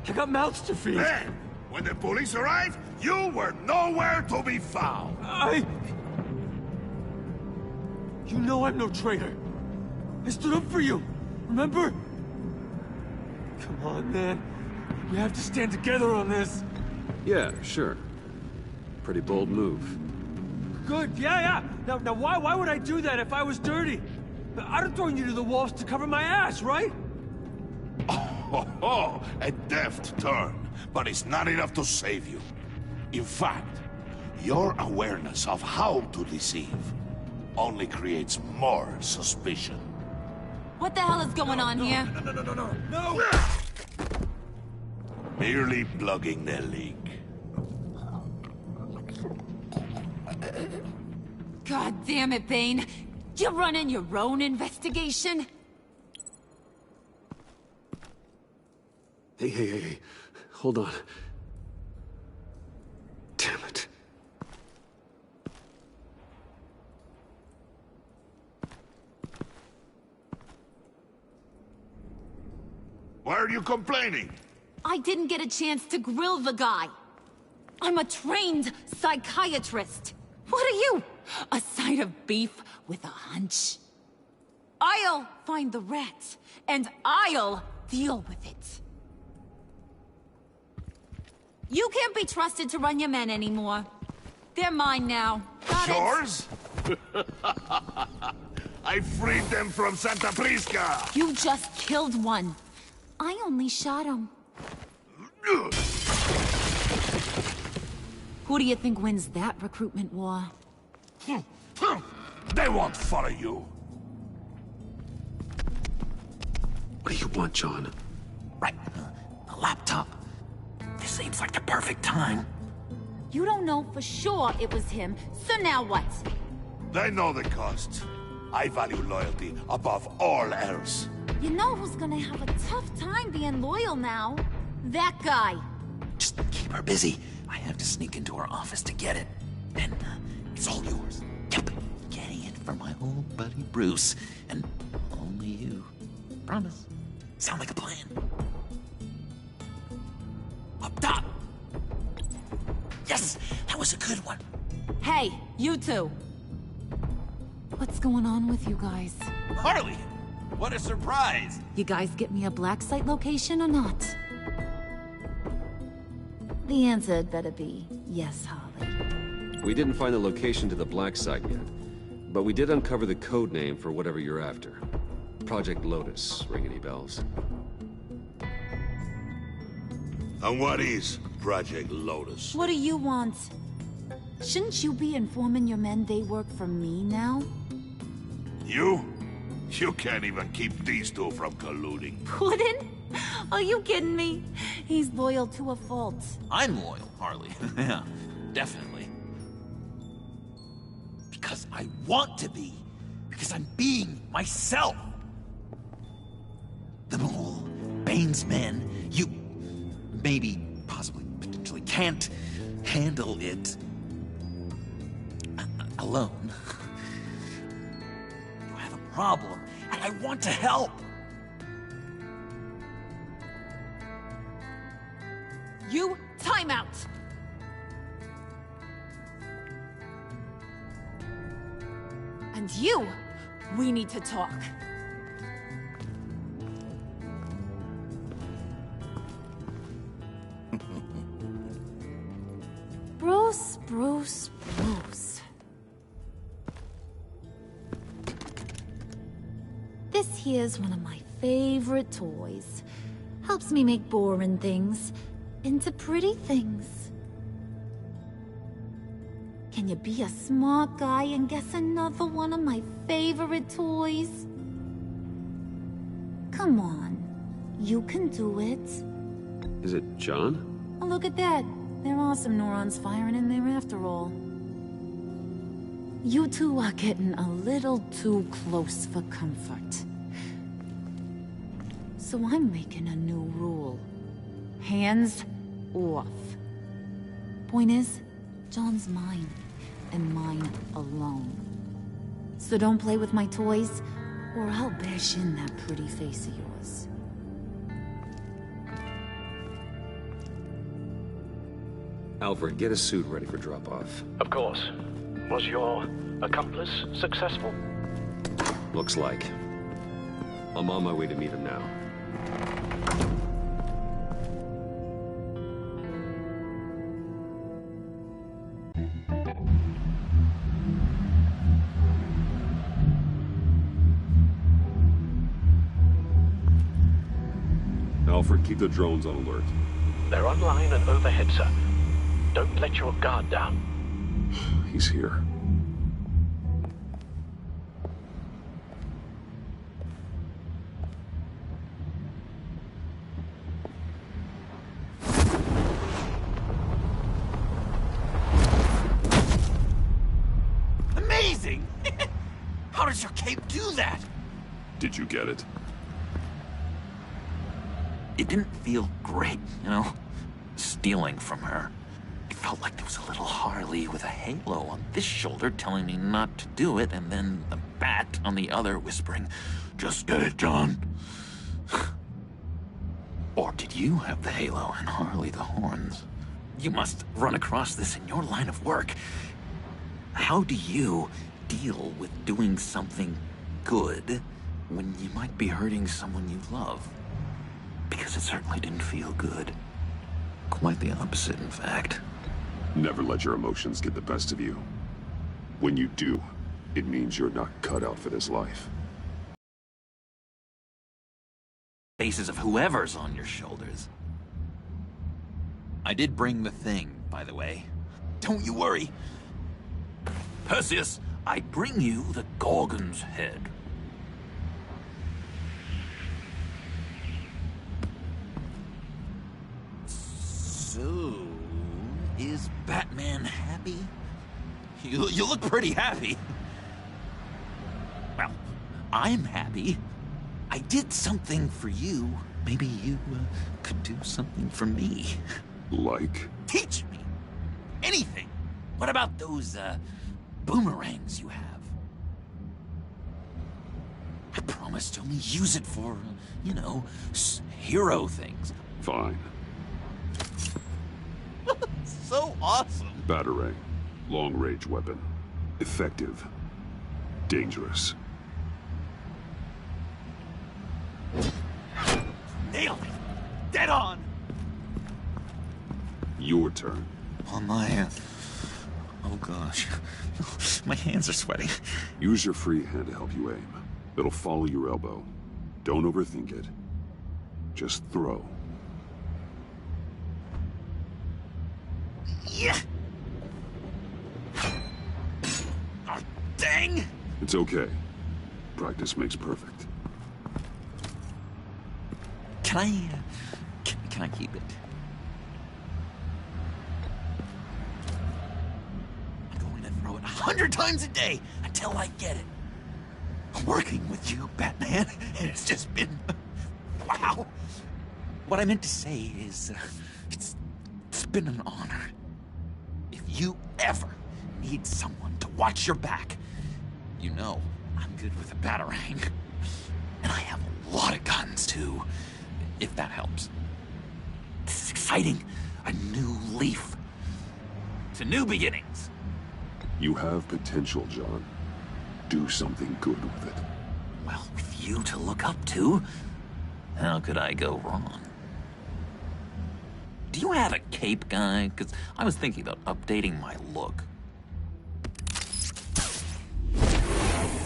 I got mouths to feed! Then, when the police arrived, you were nowhere to be found! You know I'm no traitor! I stood up for you, remember? Come on, man. We have to stand together on this. Yeah, sure. Pretty bold move. Good, yeah. Now why would I do that if I was dirty? I'd have thrown you to the walls to cover my ass, right? Oh, a deft turn, but it's not enough to save you. In fact, your awareness of how to deceive only creates more suspicion. What the hell is going on here? No! Merely plugging the leak. God damn it, Bane. You're running your own investigation? Hey. Hold on. Damn it. Why are you complaining? I didn't get a chance to grill the guy. I'm a trained psychiatrist. What are you? A side of beef with a hunch? I'll find the rat, and I'll deal with it. You can't be trusted to run your men anymore. They're mine now. Got Yours? I freed them from Santa Prisca! You just killed one. I only shot him. Who do you think wins that recruitment war? They won't follow you. What do you want, John? Right, the laptop. This seems like the perfect time. You don't know for sure it was him, so now what? They know the cost. I value loyalty above all else. You know who's gonna have a tough time being loyal now? That guy. Just keep her busy. I have to sneak into her office to get it. Then, it's all yours. Yep, getting it for my old buddy Bruce. And only you. Promise. Sound like a plan? Up top! Yes, that was a good one. Hey, you two. What's going on with you guys? Harley! What a surprise! You guys get me a black site location or not? The answer had better be yes, Harley. We didn't find the location to the black site yet, but we did uncover the code name for whatever you're after. Project Lotus. Ring any bells? And what is Project Lotus? What do you want? Shouldn't you be informing your men they work for me now? You? You can't even keep these two from colluding. Puddin'? Are you kidding me? He's loyal to a fault. I'm loyal, Harley. Yeah, definitely. Because I want to be. Because I'm being myself. The Mole, Bane's men, you maybe, possibly, potentially can't handle it alone. You have a problem, and I want to help. You, time out! And you, we need to talk. Bruce. This here's one of my favorite toys. Helps me make boring things into pretty things. Can you be a smart guy and guess another one of my favorite toys? Come on, you can do it. Is it John? Oh, look at that. There are some neurons firing in there after all. You two are getting a little too close for comfort. So I'm making a new rule. Hands off. Point is, John's mine, and mine alone. So don't play with my toys, or I'll bash in that pretty face of yours. Alfred, get a suit ready for drop-off. Of course. Was your accomplice successful? Looks like. I'm on my way to meet him now. Alfred, keep the drones on alert. They're online and overhead, sir. Don't let your guard down. He's here. Amazing! How does your cape do that? Did you get it? It didn't feel great, you know? Stealing from her. It felt like there was a little Harley with a halo on this shoulder telling me not to do it, and then the bat on the other whispering, "Just get it, John." Or did you have the halo and Harley the horns? You must run across this in your line of work. How do you deal with doing something good when you might be hurting someone you love? Because it certainly didn't feel good. Quite the opposite, in fact. Never let your emotions get the best of you. When you do, it means you're not cut out for this life. Faces of whoever's on your shoulders. I did bring the thing, by the way. Don't you worry. Perseus, I bring you the Gorgon's head. So, is Batman happy? You look pretty happy. Well, I'm happy. I did something for you. Maybe you could do something for me. Like? Teach me. Anything. What about those, boomerangs you have? I promise to only use it for, you know, hero things. Fine. So awesome. Batarang. Long-range weapon. Effective. Dangerous. Nailed it. Dead on. Your turn. On my, oh gosh. My hands are sweating. Use your free hand to help you aim. It'll follow your elbow. Don't overthink it. Just throw. Yeah. Oh, dang. It's okay. Practice makes perfect. Can I keep it? I'm going to throw it 100 times a day until I get it. I'm working with you, Batman, and it's just been... wow. What I meant to say is, it's been an honor. If you ever need someone to watch your back, you know I'm good with a Batarang. And I have a lot of guns, too, if that helps. This is exciting. A new leaf. To new beginnings. You have potential, John. Do something good with it. Well, with you to look up to, how could I go wrong? Do you have a cape, guy? Because I was thinking about updating my look.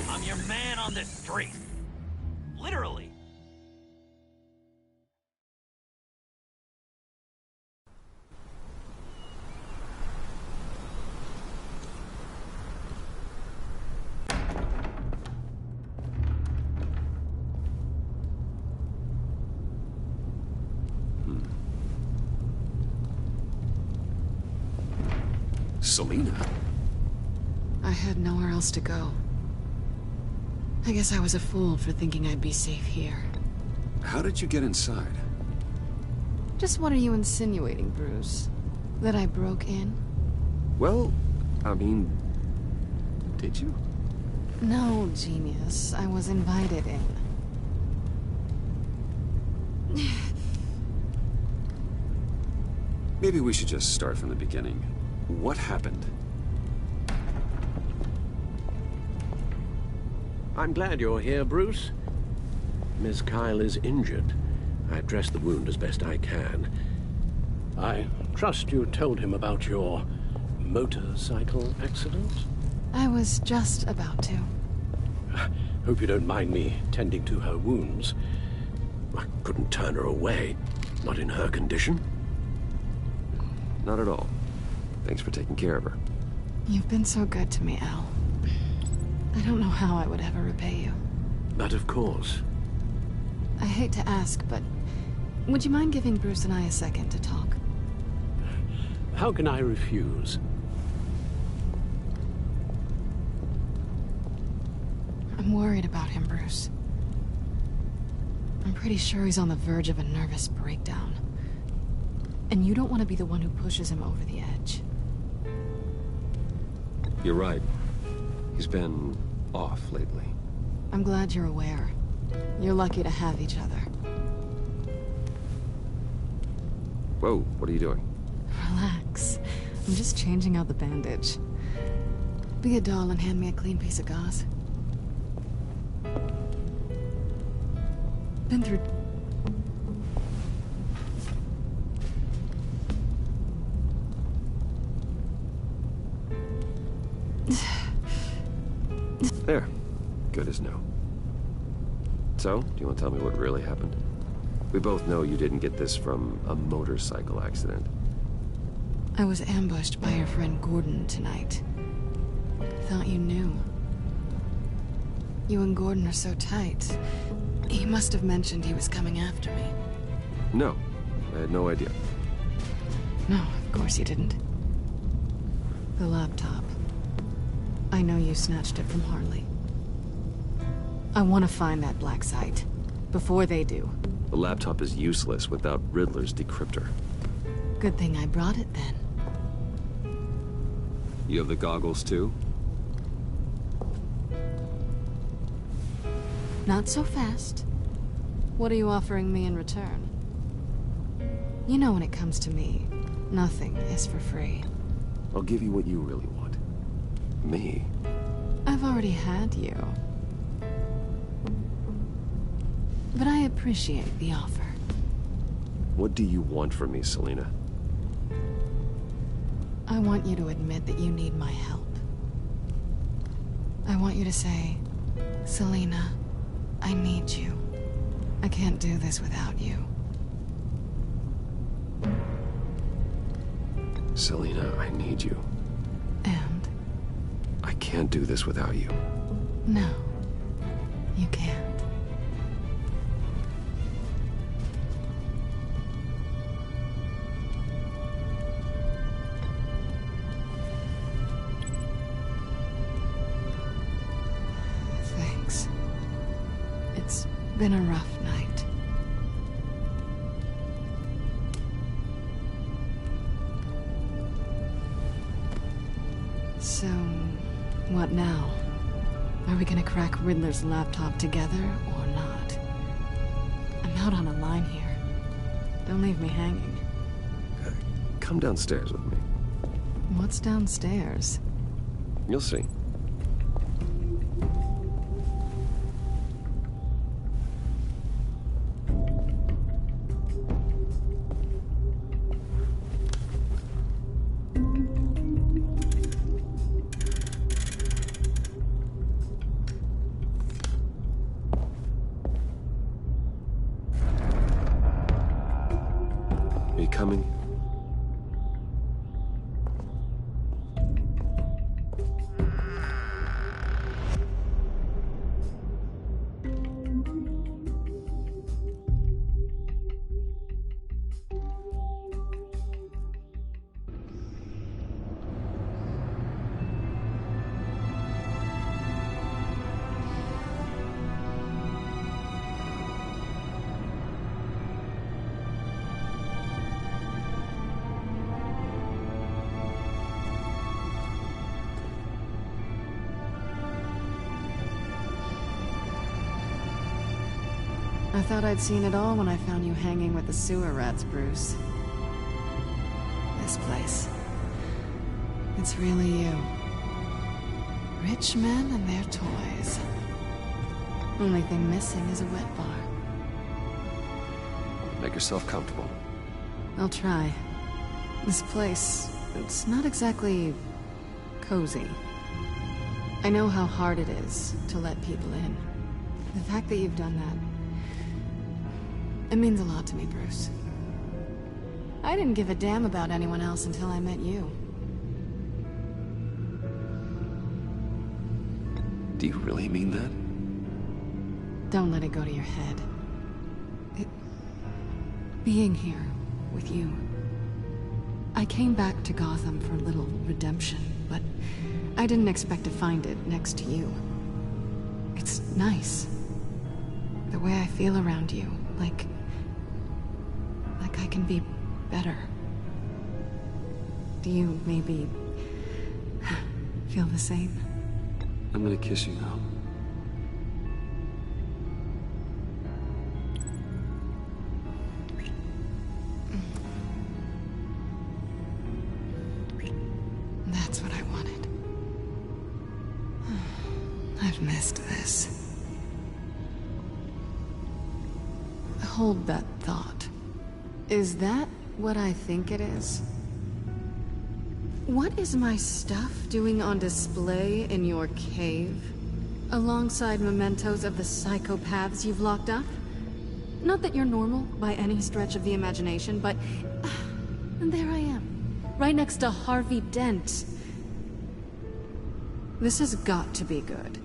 I'm your man on this street. Literally. Selina? I had nowhere else to go. I guess I was a fool for thinking I'd be safe here. How did you get inside? Just what are you insinuating, Bruce? That I broke in? Well, I mean... did you? No, genius. I was invited in. Maybe we should just start from the beginning. What happened? I'm glad you're here, Bruce. Miss Kyle is injured. I've dressed the wound as best I can. I trust you told him about your motorcycle accident? I was just about to. Hope you don't mind me tending to her wounds. I couldn't turn her away, not in her condition. Not at all. Thanks for taking care of her. You've been so good to me, Al. I don't know how I would ever repay you. But of course. I hate to ask, but would you mind giving Bruce and I a second to talk? How can I refuse? I'm worried about him, Bruce. I'm pretty sure he's on the verge of a nervous breakdown. And you don't want to be the one who pushes him over the edge. You're right. He's been off lately. I'm glad you're aware. You're lucky to have each other. Whoa, what are you doing? Relax. I'm just changing out the bandage. Be a doll and hand me a clean piece of gauze. Been through... There. Good as new. So, do you want to tell me what really happened? We both know you didn't get this from a motorcycle accident. I was ambushed by your friend Gordon tonight. Thought you knew. You and Gordon are so tight. He must have mentioned he was coming after me. No, I had no idea. No, of course you didn't. The laptop. I know you snatched it from Harley. I want to find that black site. Before they do. The laptop is useless without Riddler's decryptor. Good thing I brought it then. You have the goggles too? Not so fast. What are you offering me in return? You know when it comes to me, nothing is for free. I'll give you what you really want. Me? I've already had you. But I appreciate the offer. What do you want from me, Selina? I want you to admit that you need my help. I want you to say, Selina, I need you. I can't do this without you. Selina, I need you. And? I can't do this without you. No, you can't. Thanks. It's been a rough night. So, what now? Are we gonna crack Riddler's laptop together, or not? I'm out on a line here. Don't leave me hanging. Come downstairs with me. What's downstairs? You'll see. Are you coming? I thought I'd seen it all when I found you hanging with the sewer rats, Bruce. This place. It's really you. Rich men and their toys. Only thing missing is a wet bar. Make yourself comfortable. I'll try. This place, it's not exactly cozy. I know how hard it is to let people in. The fact that you've done that, it means a lot to me, Bruce. I didn't give a damn about anyone else until I met you. Do you really mean that? Don't let it go to your head. Being here with you. I came back to Gotham for a little redemption, but I didn't expect to find it next to you. It's nice. The way I feel around you, like I can be better. Do you maybe feel the same? I'm gonna kiss you now. That's what I wanted. I've missed this. Hold that thought. Is that what I think it is? What is my stuff doing on display in your cave? Alongside mementos of the psychopaths you've locked up? Not that you're normal by any stretch of the imagination, but... and there I am, right next to Harvey Dent. This has got to be good.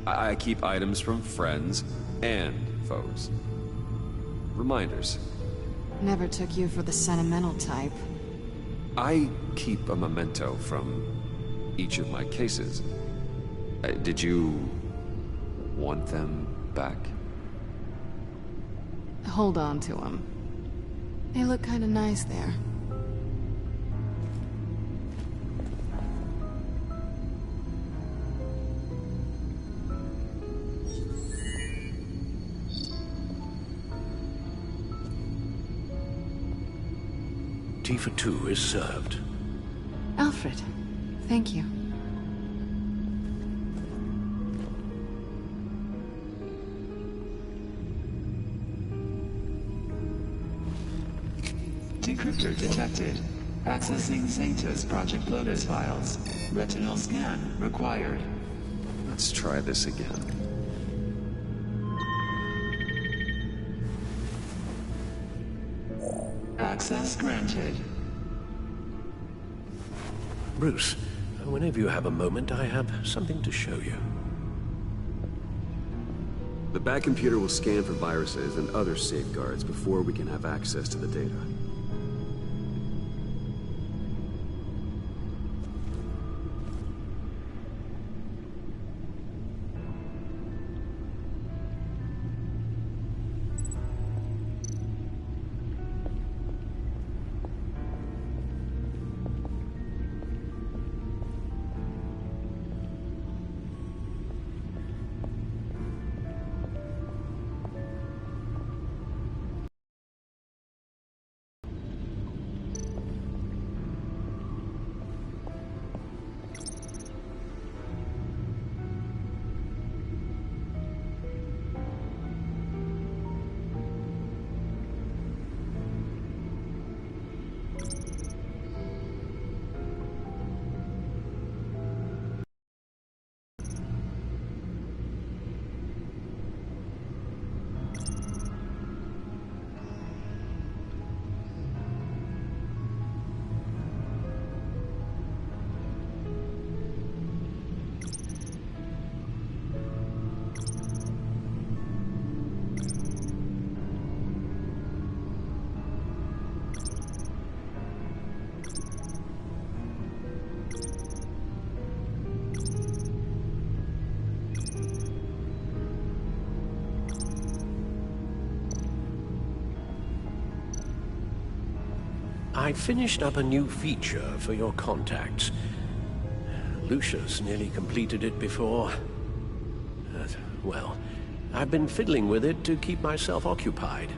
I keep items from friends and foes. Reminders. Never took you for the sentimental type. I keep a memento from each of my cases. Did you want them back? Hold on to them. They look kinda nice there. Tea for two is served. Alfred, thank you. Decryptor detected. Accessing Sanctus Project Lotus files. Retinal scan required. Let's try this again. Access granted. Bruce, whenever you have a moment, I have something to show you. The back computer will scan for viruses and other safeguards before we can have access to the data. I finished up a new feature for your contacts. Lucius nearly completed it before. Well, I've been fiddling with it to keep myself occupied.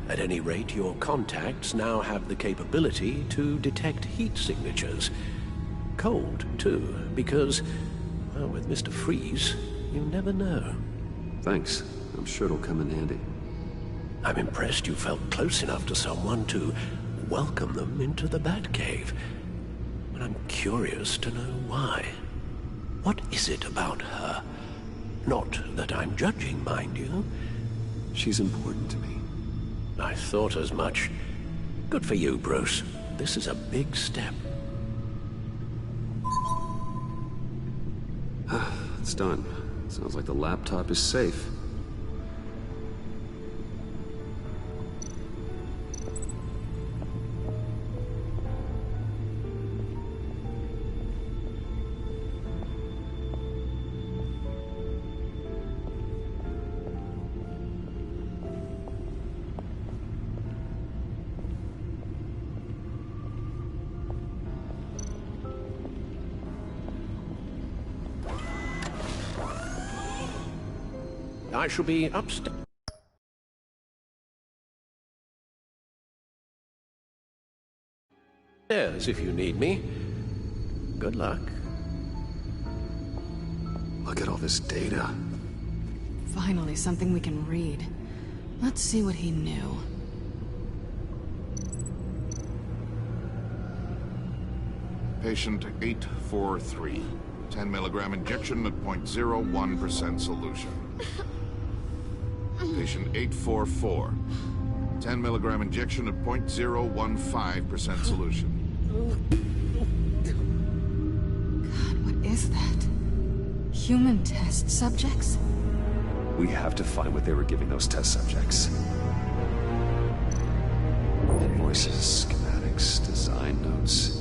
At any rate, your contacts now have the capability to detect heat signatures. Cold, too, because, well, with Mr. Freeze, you never know. Thanks. I'm sure it'll come in handy. I'm impressed you felt close enough to someone to welcome them into the Batcave. But I'm curious to know why. What is it about her? Not that I'm judging, mind you. She's important to me. I thought as much. Good for you, Bruce. This is a big step. It's done. Sounds like the laptop is safe. I shall be upstairs if you need me. Good luck. Look at all this data. Finally, something we can read. Let's see what he knew. Patient 843. 10 milligram injection at 0.01% solution. Patient 844. 10 milligram injection at 0.015% solution. God, what is that? Human test subjects? We have to find what they were giving those test subjects. Invoices, schematics. books, design notes.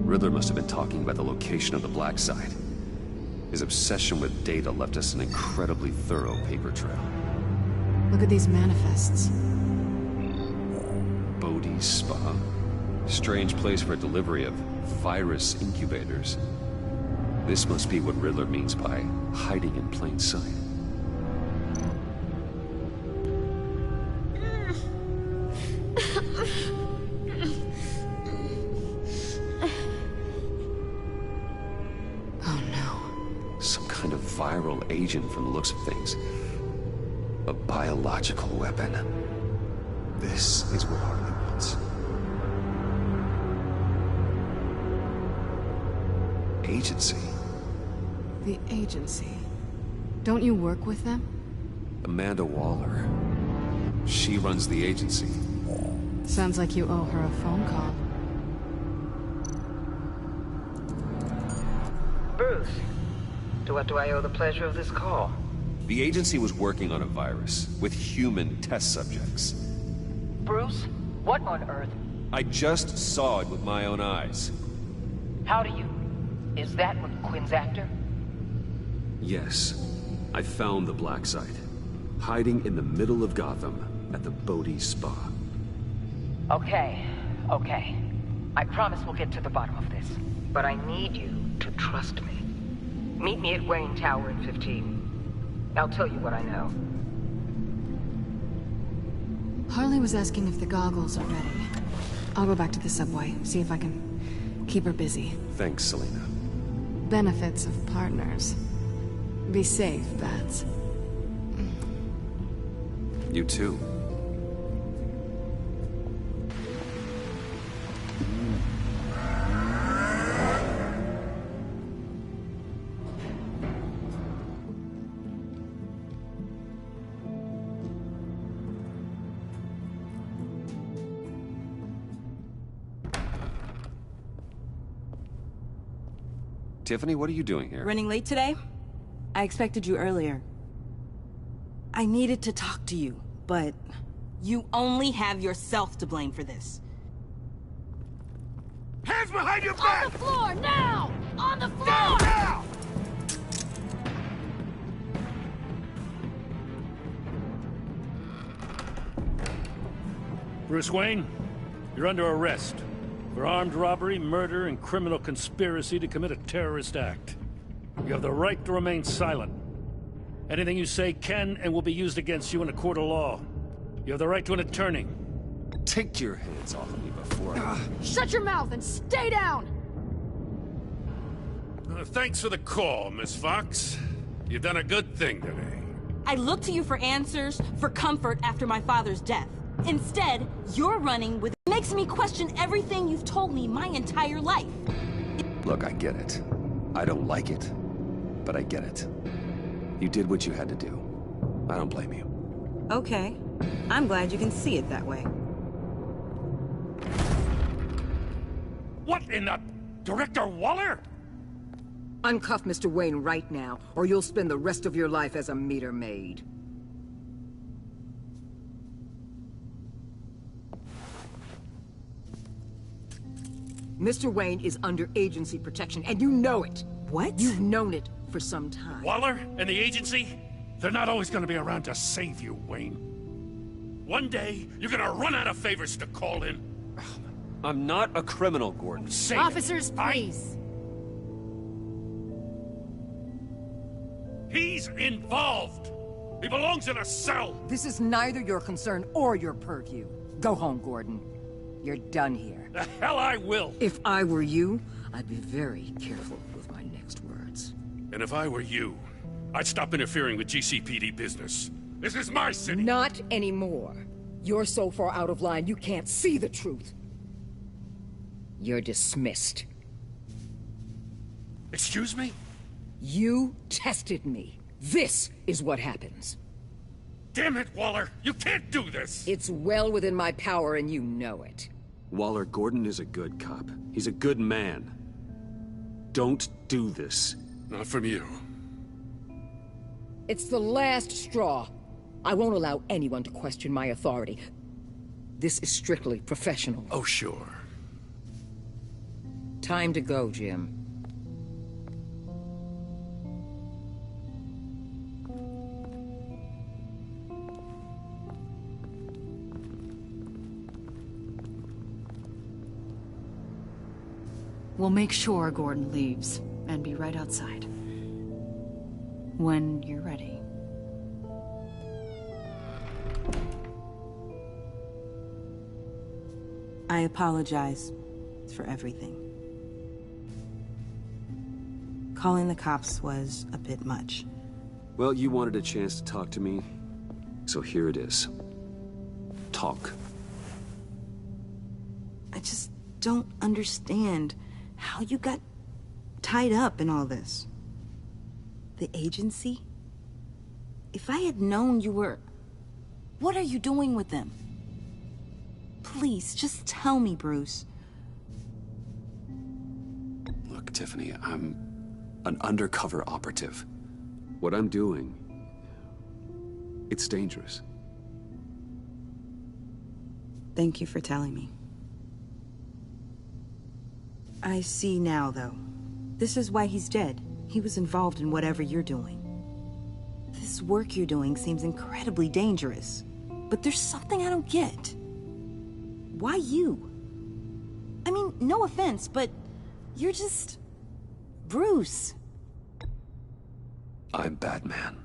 Riddler must have been talking about the location of the Black Site. His obsession with data left us an incredibly thorough paper trail. Look at these manifests. Bodhi's Spa? Strange place for a delivery of virus incubators. This must be what Riddler means by hiding in plain sight. Viral agent from the looks of things. A biological weapon. This is what Harley wants. Agency. The agency. Don't you work with them? Amanda Waller. She runs the agency. Sounds like you owe her a phone call. Bruce. To what do I owe the pleasure of this call? The agency was working on a virus with human test subjects. Bruce? What on earth? I just saw it with my own eyes. How do you... Is that what Quinn's after? Yes. I found the Black Site. Hiding in the middle of Gotham at the Bodhi Spa. Okay. I promise we'll get to the bottom of this. But I need you to trust me. Meet me at Wayne Tower in 15. I'll tell you what I know. Harley was asking if the goggles are ready. I'll go back to the subway, see if I can keep her busy. Thanks, Selina. Benefits of partners. Be safe, Bats. You too. Tiffany, what are you doing here? Running late today? I expected you earlier. I needed to talk to you, but you only have yourself to blame for this. Hands behind your back! On the floor, now! On the floor! Down, now! Bruce Wayne, you're under arrest for armed robbery, murder, and criminal conspiracy to commit a terrorist act. You have the right to remain silent. Anything you say can and will be used against you in a court of law. You have the right to an attorney. Take your hands off of me before I... Shut your mouth and stay down! Thanks for the call, Miss Fox. You've done a good thing today. I looked to you for answers, for comfort after my father's death. Instead, you're running with... It makes me question everything you've told me my entire life. Look, I get it. I don't like it, but I get it. You did what you had to do. I don't blame you. Okay. I'm glad you can see it that way. What in the... Director Waller? Uncuff Mr. Wayne right now, or you'll spend the rest of your life as a meter maid. Mr. Wayne is under agency protection, and you know it. What? You've known it for some time. Waller and the agency? They're not always gonna be around to save you, Wayne. One day, you're gonna run out of favors to call in. I'm not a criminal, Gordon. Officers, please. He's involved. He belongs in a cell. This is neither your concern or your purview. Go home, Gordon. You're done here. The hell I will. If I were you, I'd be very careful with my next words. And if I were you, I'd stop interfering with GCPD business. This is my city. Not anymore. You're so far out of line you can't see the truth. You're dismissed. Excuse me? You tested me. This is what happens. Damn it, Waller! You can't do this! It's well within my power and you know it. Waller, Gordon is a good cop. He's a good man. Don't do this. Not from you. It's the last straw. I won't allow anyone to question my authority. This is strictly professional. Oh, sure. Time to go, Jim. We'll make sure Gordon leaves, and be right outside. When you're ready. I apologize for everything. Calling the cops was a bit much. Well, you wanted a chance to talk to me, so here it is. Talk. I just don't understand how you got tied up in all this. The agency? If I had known you were... What are you doing with them? Please, just tell me, Bruce. Look, Tiffany, I'm an undercover operative. What I'm doing, it's dangerous. Thank you for telling me. I see now, though. This is why he's dead. He was involved in whatever you're doing. This work you're doing seems incredibly dangerous. But there's something I don't get. Why you? I mean, no offense, but you're just... Bruce. I'm Batman.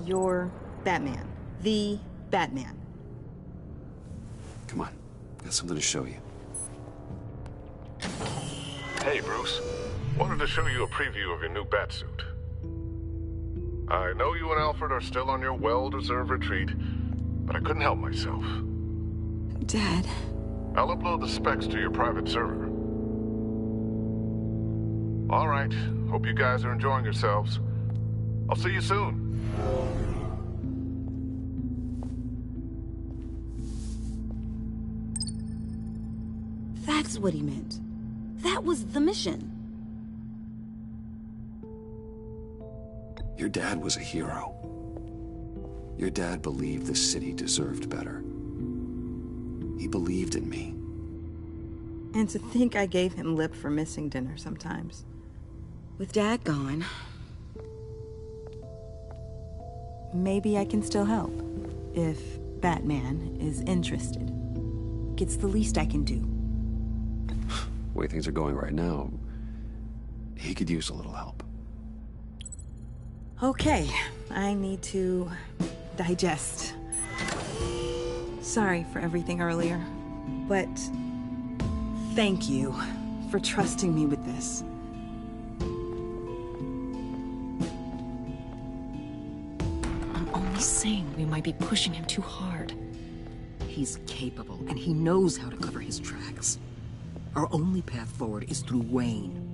You're Batman. The Batman. Come on, got something to show you. Hey, Bruce. Wanted to show you a preview of your new Batsuit. I know you and Alfred are still on your well-deserved retreat, but I couldn't help myself. Dad. I'll upload the specs to your private server. All right. Hope you guys are enjoying yourselves. I'll see you soon. That's what he meant. That was the mission. Your dad was a hero. Your dad believed the city deserved better. He believed in me. And to think I gave him lip for missing dinner sometimes. With Dad gone, maybe I can still help. If Batman is interested. It's the least I can do. The way things are going right now, he could use a little help. Okay, I need to digest. Sorry for everything earlier, but thank you for trusting me with this. I'm only saying we might be pushing him too hard. He's capable, and he knows how to cover his tracks. Our only path forward is through Wayne.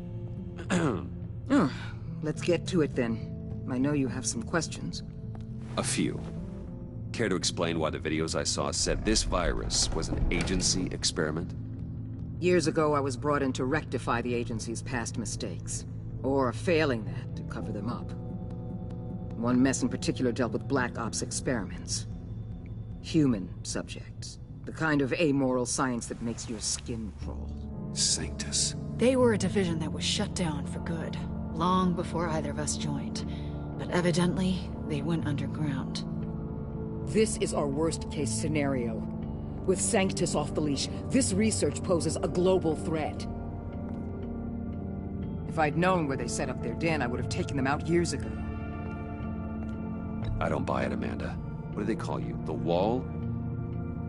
Let's get to it then. I know you have some questions. A few. Care to explain why the videos I saw said this virus was an agency experiment? Years ago, I was brought in to rectify the agency's past mistakes. Or, failing that, to cover them up. One mess in particular dealt with Black Ops experiments. Human subjects. The kind of amoral science that makes your skin crawl. Sanctus. They were a division that was shut down for good, long before either of us joined. But evidently, they went underground. This is our worst-case scenario. With Sanctus off the leash, this research poses a global threat. If I'd known where they set up their den, I would have taken them out years ago. I don't buy it, Amanda. What do they call you? The Wall?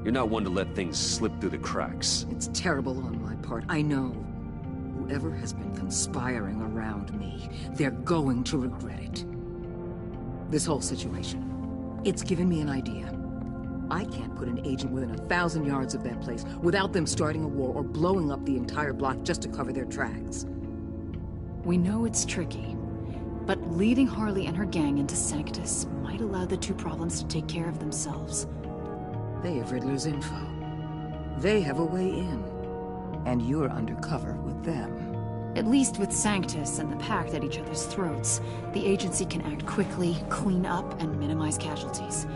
You're not one to let things slip through the cracks. It's terrible on my part, I know. Whoever has been conspiring around me, they're going to regret it. This whole situation, It's given me an idea. I can't put an agent within 1,000 yards of that place without them starting a war or blowing up the entire block just to cover their tracks. We know it's tricky, but leading Harley and her gang into Sanctus might allow the two problems to take care of themselves. They have Riddler's info. They have a way in. And you're undercover with them. At least with Sanctus and the Pact at each other's throats, the agency can act quickly, clean up, and minimize casualties.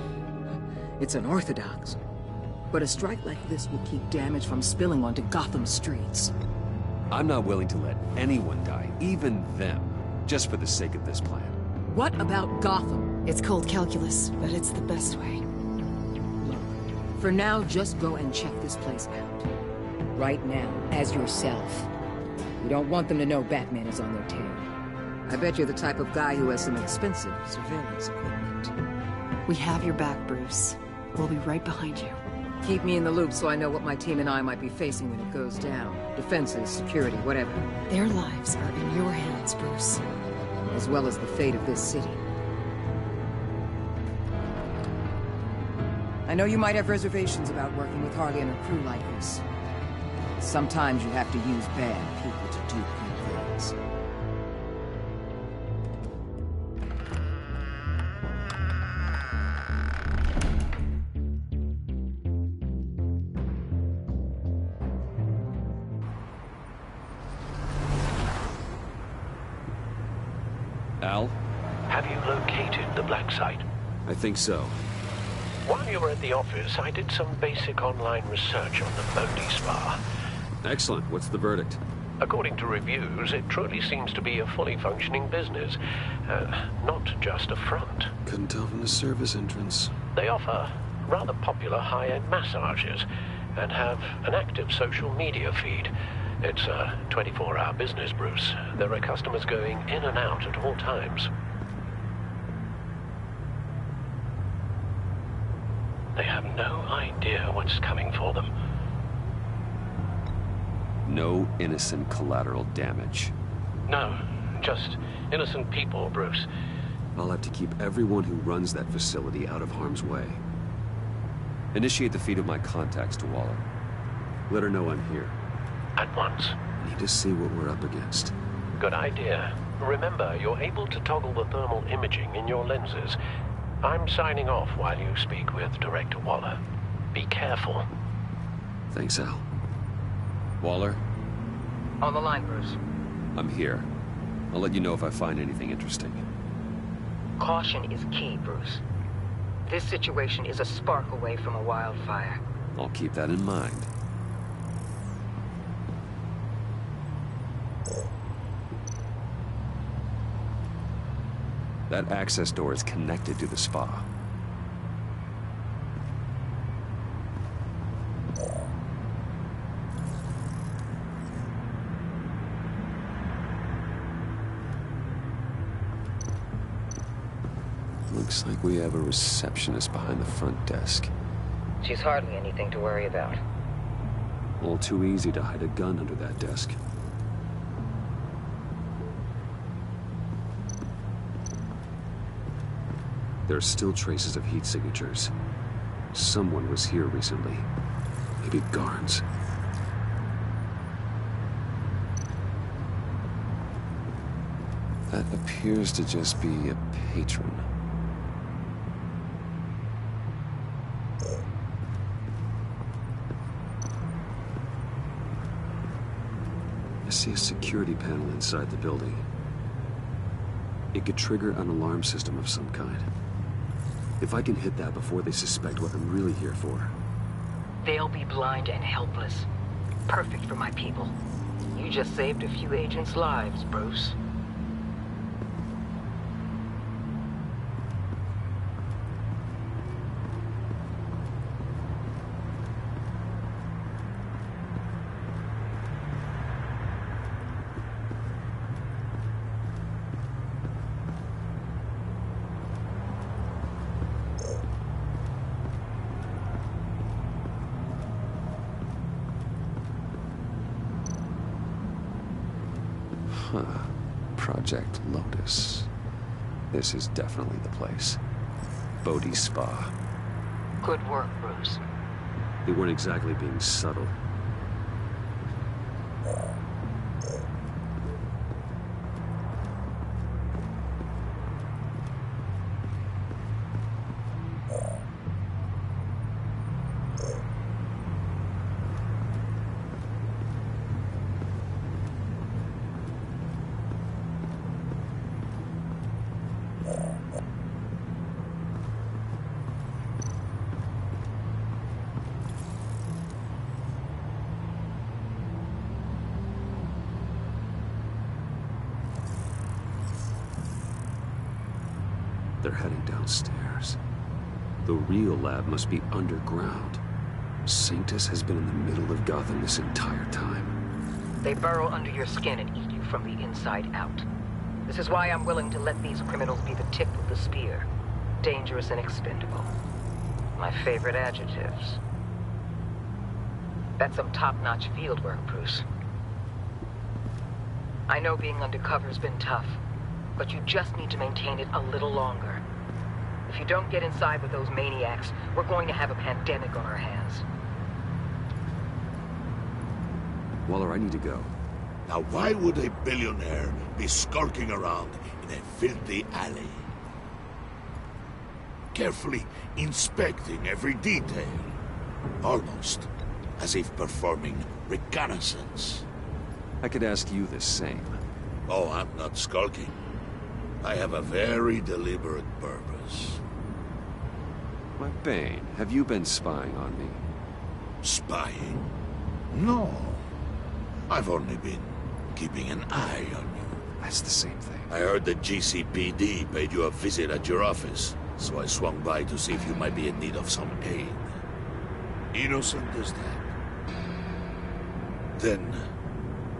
It's unorthodox. But a strike like this will keep damage from spilling onto Gotham streets. I'm not willing to let anyone die, even them, just for the sake of this plan. What about Gotham? It's cold calculus, but it's the best way. Look, for now, just go and check this place out. Right now, as yourself. We don't want them to know Batman is on their tail. I bet you're the type of guy who has some expensive surveillance equipment. We have your back, Bruce. We'll be right behind you. Keep me in the loop so I know what my team and I might be facing when it goes down. Defenses, security, whatever. Their lives are in your hands, Bruce. As well as the fate of this city. I know you might have reservations about working with Harley and her crew like this. Sometimes you have to use bad people to do good things. Al? Have you located the black site? I think so. While you were at the office, I did some basic online research on the Bodhi Spa. Excellent. What's the verdict? According to reviews, it truly seems to be a fully functioning business. Not just a front. Couldn't tell from the service entrance. They offer rather popular high-end massages and have an active social media feed. It's a 24-hour business, Bruce. There are customers going in and out at all times. They have no idea what's coming for them. No innocent collateral damage. No, just innocent people, Bruce. I'll have to keep everyone who runs that facility out of harm's way. Initiate the feed of my contacts to Waller. Let her know I'm here. At once. Need to see what we're up against. Good idea. Remember, you're able to toggle the thermal imaging in your lenses. I'm signing off while you speak with Director Waller. Be careful. Thanks, Al. Waller? On the line, Bruce. I'm here. I'll let you know if I find anything interesting. Caution is key, Bruce. This situation is a spark away from a wildfire. I'll keep that in mind. That access door is connected to the spa. Looks like we have a receptionist behind the front desk. She's hardly anything to worry about. All too easy to hide a gun under that desk. There are still traces of heat signatures. Someone was here recently. Maybe guards. That appears to just be a patron. I see a security panel inside the building. It could trigger an alarm system of some kind. If I can hit that before they suspect what I'm really here for. They'll be blind and helpless. Perfect for my people. You just saved a few agents' lives, Bruce. Project Lotus. This is definitely the place. Bodhi Spa. Good work, Bruce. They weren't exactly being subtle. They're heading downstairs. The real lab must be underground. Sanctus has been in the middle of Gotham this entire time. They burrow under your skin and eat you from the inside out. This is why I'm willing to let these criminals be the tip of the spear. Dangerous and expendable. My favorite adjectives. That's some top-notch field work, Bruce. I know being undercover's been tough, but you just need to maintain it a little longer. If you don't get inside with those maniacs, we're going to have a pandemic on our hands. Waller, I need to go. Now why would a billionaire be skulking around in a filthy alley? Carefully inspecting every detail. Almost as if performing reconnaissance. I could ask you the same. Oh, I'm not skulking. I have a very deliberate purpose. Why, Bane, have you been spying on me? Spying? No. I've only been keeping an eye on you. That's the same thing. I heard the GCPD paid you a visit at your office, so I swung by to see if you might be in need of some aid. Innocent as that. Then,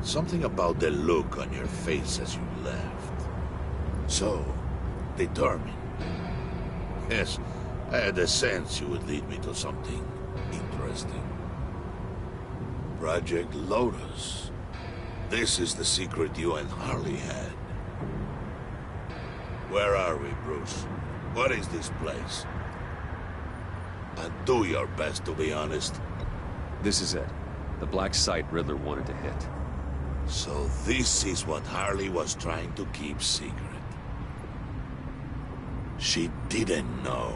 something about the look on your face as you left. So, determined. Yes, I had a sense you would lead me to something interesting. Project Lotus. This is the secret you and Harley had. Where are we, Bruce? What is this place? And do your best to be honest. This is it. The black site Riddler wanted to hit. So this is what Harley was trying to keep secret. She didn't know.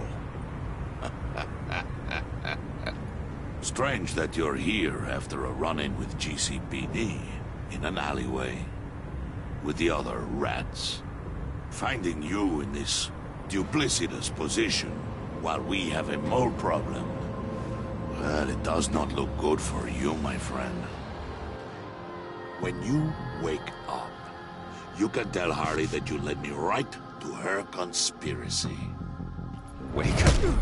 Strange that you're here after a run-in with GCPD in an alleyway with the other rats. Finding you in this duplicitous position while we have a mole problem. Well, it does not look good for you, my friend. When you wake up, you can tell Harley that you led me right to her conspiracy. Wake up.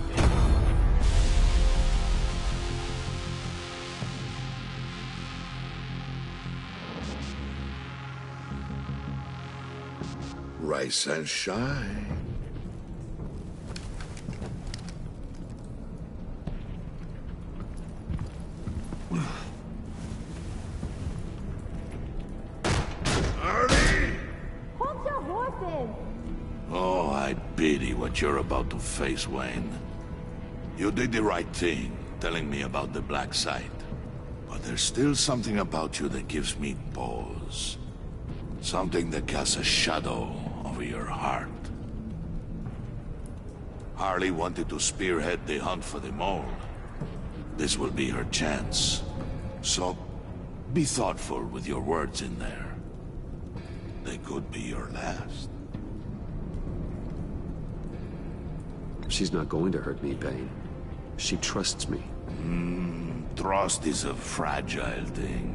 Rise and shine. Hold your horses! Oh, I pity what you're about to face, Wayne. You did the right thing, telling me about the black site. But there's still something about you that gives me pause. Something that casts a shadow over your heart. Harley wanted to spearhead the hunt for the mole. This will be her chance. So, be thoughtful with your words in there. They could be your last. She's not going to hurt me, Bane. She trusts me. Trust is a fragile thing.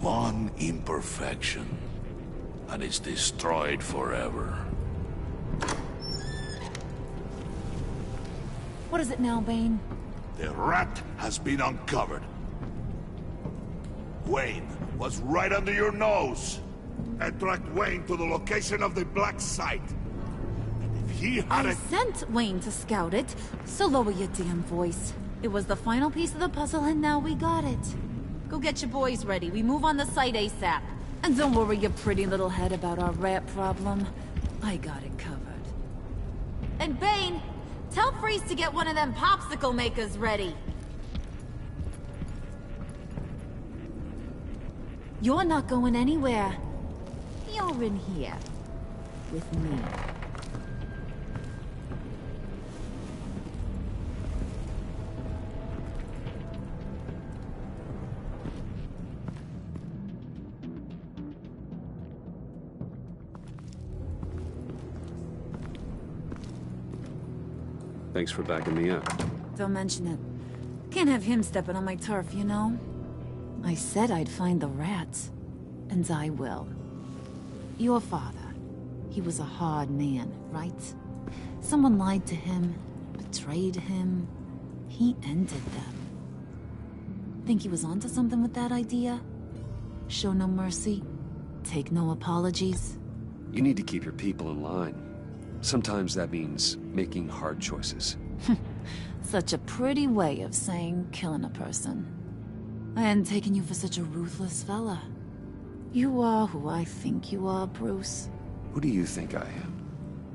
One imperfection, and it's destroyed forever. What is it now, Bane? The rat has been uncovered. Wayne was right under your nose. And tracked Wayne to the location of the black site. And if he had I sent Wayne to scout it, so lower your damn voice. It was the final piece of the puzzle, and now we got it. Go get your boys ready. We move on the site ASAP. And don't worry your pretty little head about our rat problem. I got it covered. And Bane, tell Freeze to get one of them popsicle makers ready. You're not going anywhere. You're in here. With me. Thanks for backing me up. Don't mention it. Can't have him stepping on my turf, you know? I said I'd find the rats. And I will. Your father. He was a hard man, right? Someone lied to him, betrayed him. He ended them. Think he was onto something with that idea? Show no mercy? Take no apologies? You need to keep your people in line. Sometimes that means making hard choices. Such a pretty way of saying killing a person. I hadn't taken you for such a ruthless fella. You are who I think you are, Bruce. Who do you think I am?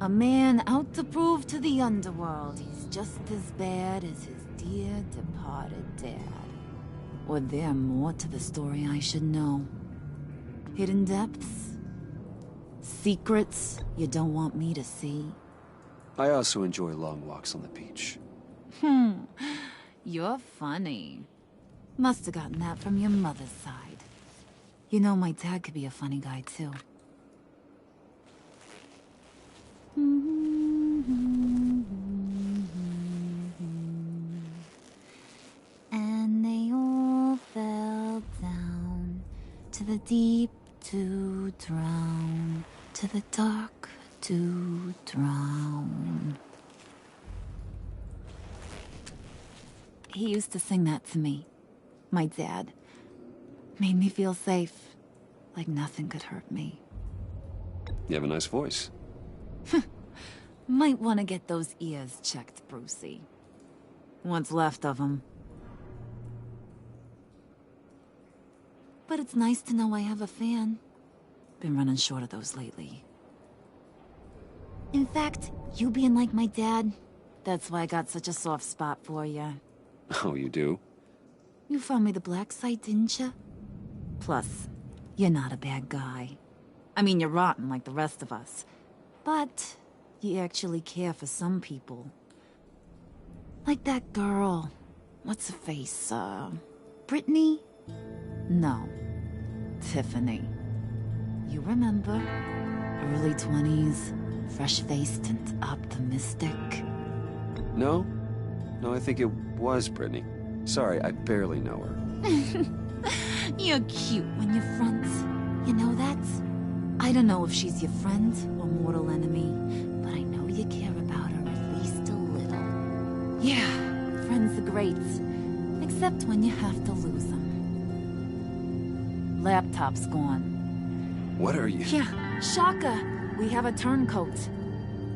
A man out to prove to the underworld he's just as bad as his dear departed dad. Or there more to the story I should know? Hidden depths? Secrets you don't want me to see? I also enjoy long walks on the beach. You're funny. Must have gotten that from your mother's side. You know, my dad could be a funny guy, too. And they all fell down to the deep to drown, to the dark to drown. He used to sing that to me, my dad. Made me feel safe, like nothing could hurt me. You have a nice voice. Might want to get those ears checked, Brucey. What's left of them. But it's nice to know I have a fan. Been running short of those lately. In fact, you being like my dad, that's why I got such a soft spot for you. Oh, you do? You found me the black site, didn't you? Plus, you're not a bad guy. I mean, you're rotten like the rest of us. But you actually care for some people. Like that girl. What's her face? Brittany? No. Tiffany. You remember? Early 20s, fresh-faced and optimistic. No? No, I think it was Brittany. Sorry, I barely know her. You're cute when you're friends. You know that? I don't know if she's your friend or mortal enemy, but I know you care about her at least a little. Yeah, friends are great. Except when you have to lose them. Laptop's gone. What are you? Yeah, shocker. We have a turncoat.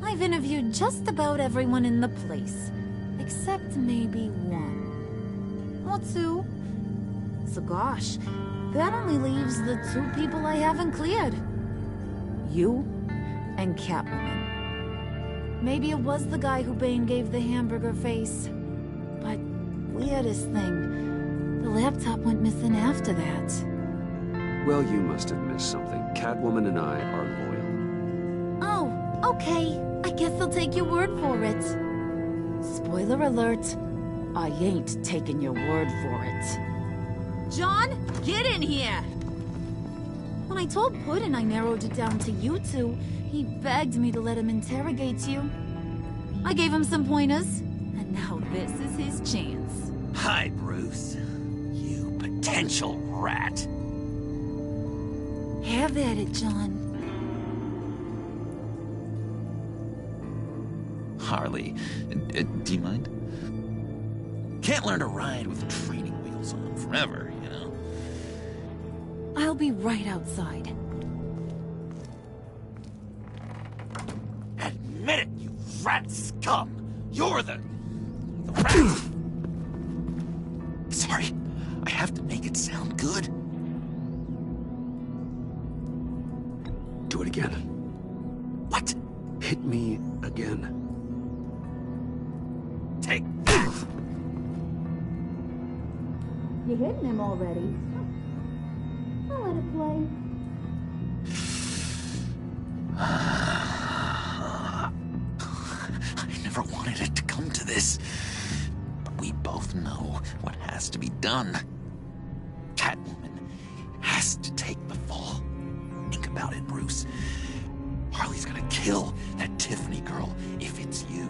I've interviewed just about everyone in the place. Except maybe one. Or two. So gosh, that only leaves the two people I haven't cleared. You and Catwoman. Maybe it was the guy who Bane gave the hamburger face. But weirdest thing, the laptop went missing after that. Well, you must have missed something. Catwoman and I are loyal. Oh, okay. I guess I'll take your word for it. Spoiler alert, I ain't taking your word for it. John, get in here! When I told Puddin' I narrowed it down to you two, he begged me to let him interrogate you. I gave him some pointers, and now this is his chance. Hi, Bruce. You potential rat. Have at it, John. Harley, do you mind? Can't learn to ride with training wheels on forever, you know? I'll be right outside. Admit it, you rat scum! You're the rat! Sorry, I have to make it sound good. Do it again. What? Hit me again. you hitting him already. I'll let it play. I never wanted it to come to this. But we both know what has to be done. Catwoman has to take the fall. Think about it, Bruce. Harley's gonna kill that Tiffany girl if it's you.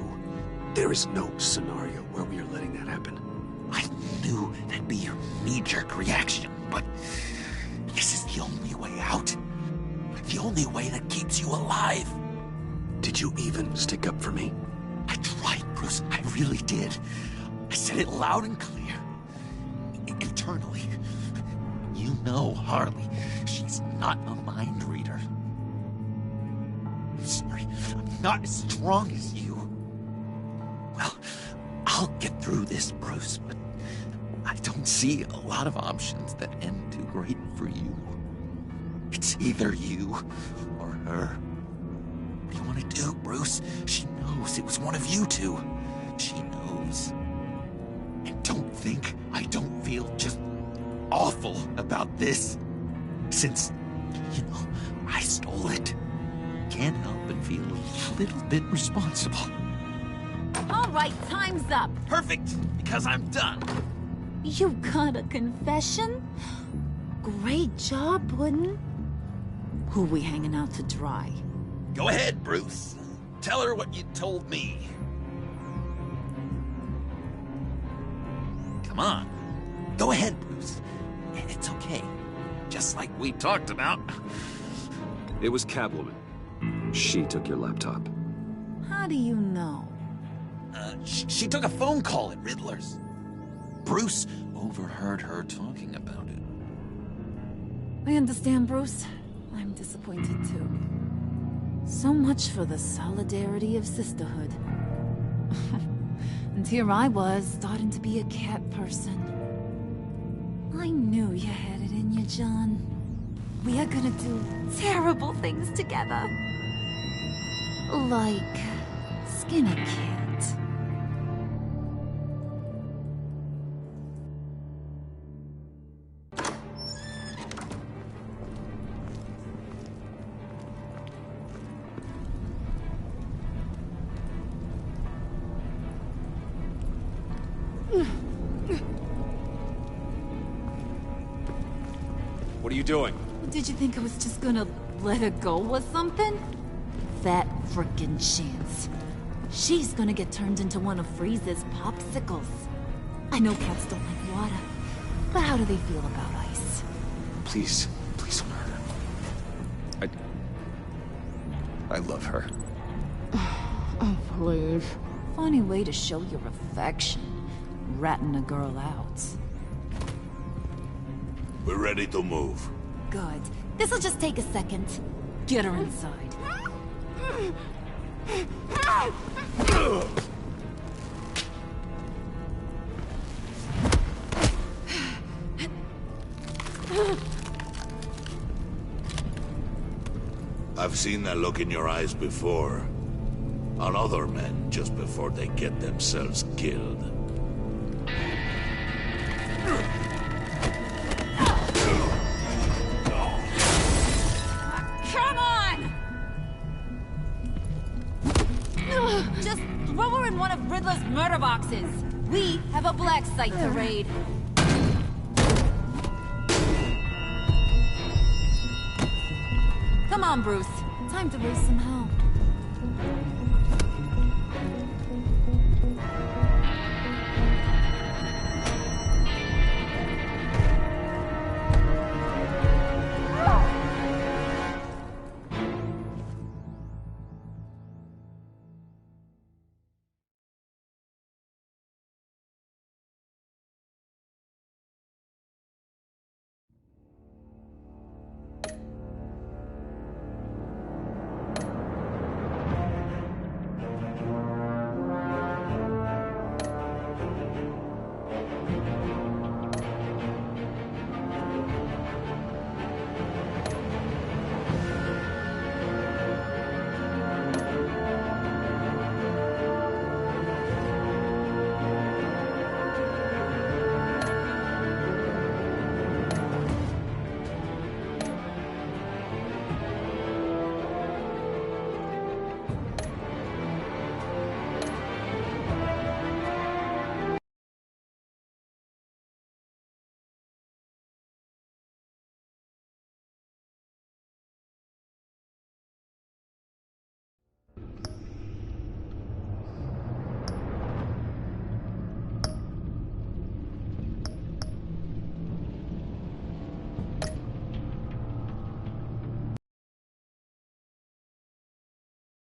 There is no scenario where we are letting that happen. I knew that'd be your knee-jerk reaction, but this is the only way out. The only way that keeps you alive. Did you even stick up for me? I tried, Bruce. I really did. I said it loud and clear. Internally. You know Harley. She's not a mind reader. I'm sorry. I'm not as strong as you. Well, I'll get through this, Bruce, but I don't see a lot of options that end too great for you. It's either you or her. What do you want to do, Bruce? She knows it was one of you two. She knows. And don't think I don't feel just awful about this. Since, you know, I stole it. Can't help but feel a little bit responsible. All right, time's up. Perfect, because I'm done. You got a confession? Great job, Puddin'. Who we hanging out to dry? Go ahead, Bruce. Tell her what you told me. Come on. Go ahead, Bruce. It's okay. Just like we talked about. It was Catwoman. She took your laptop. How do you know? She took a phone call at Riddler's. Bruce overheard her talking about it. I understand, Bruce. I'm disappointed too. So much for the solidarity of sisterhood. And here I was, starting to be a cat person. I knew you had it in you, John. We are gonna do terrible things together. Like skin a cat. What are you doing? Did you think I was just gonna let her go or something? That frickin' chance. She's gonna get turned into one of Freeze's popsicles. I know cats don't like water, but how do they feel about ice? Please, please don't hurt her. I love her. Oh, please. Funny way to show your affection. Ratting a girl out. We're ready to move. Good. This'll just take a second. Get her inside. I've seen that look in your eyes before. On other men just before they get themselves killed. Come on! Just throw her in one of Riddler's murder boxes. We have a black site to raid. Come on, Bruce. Time to raise some hell.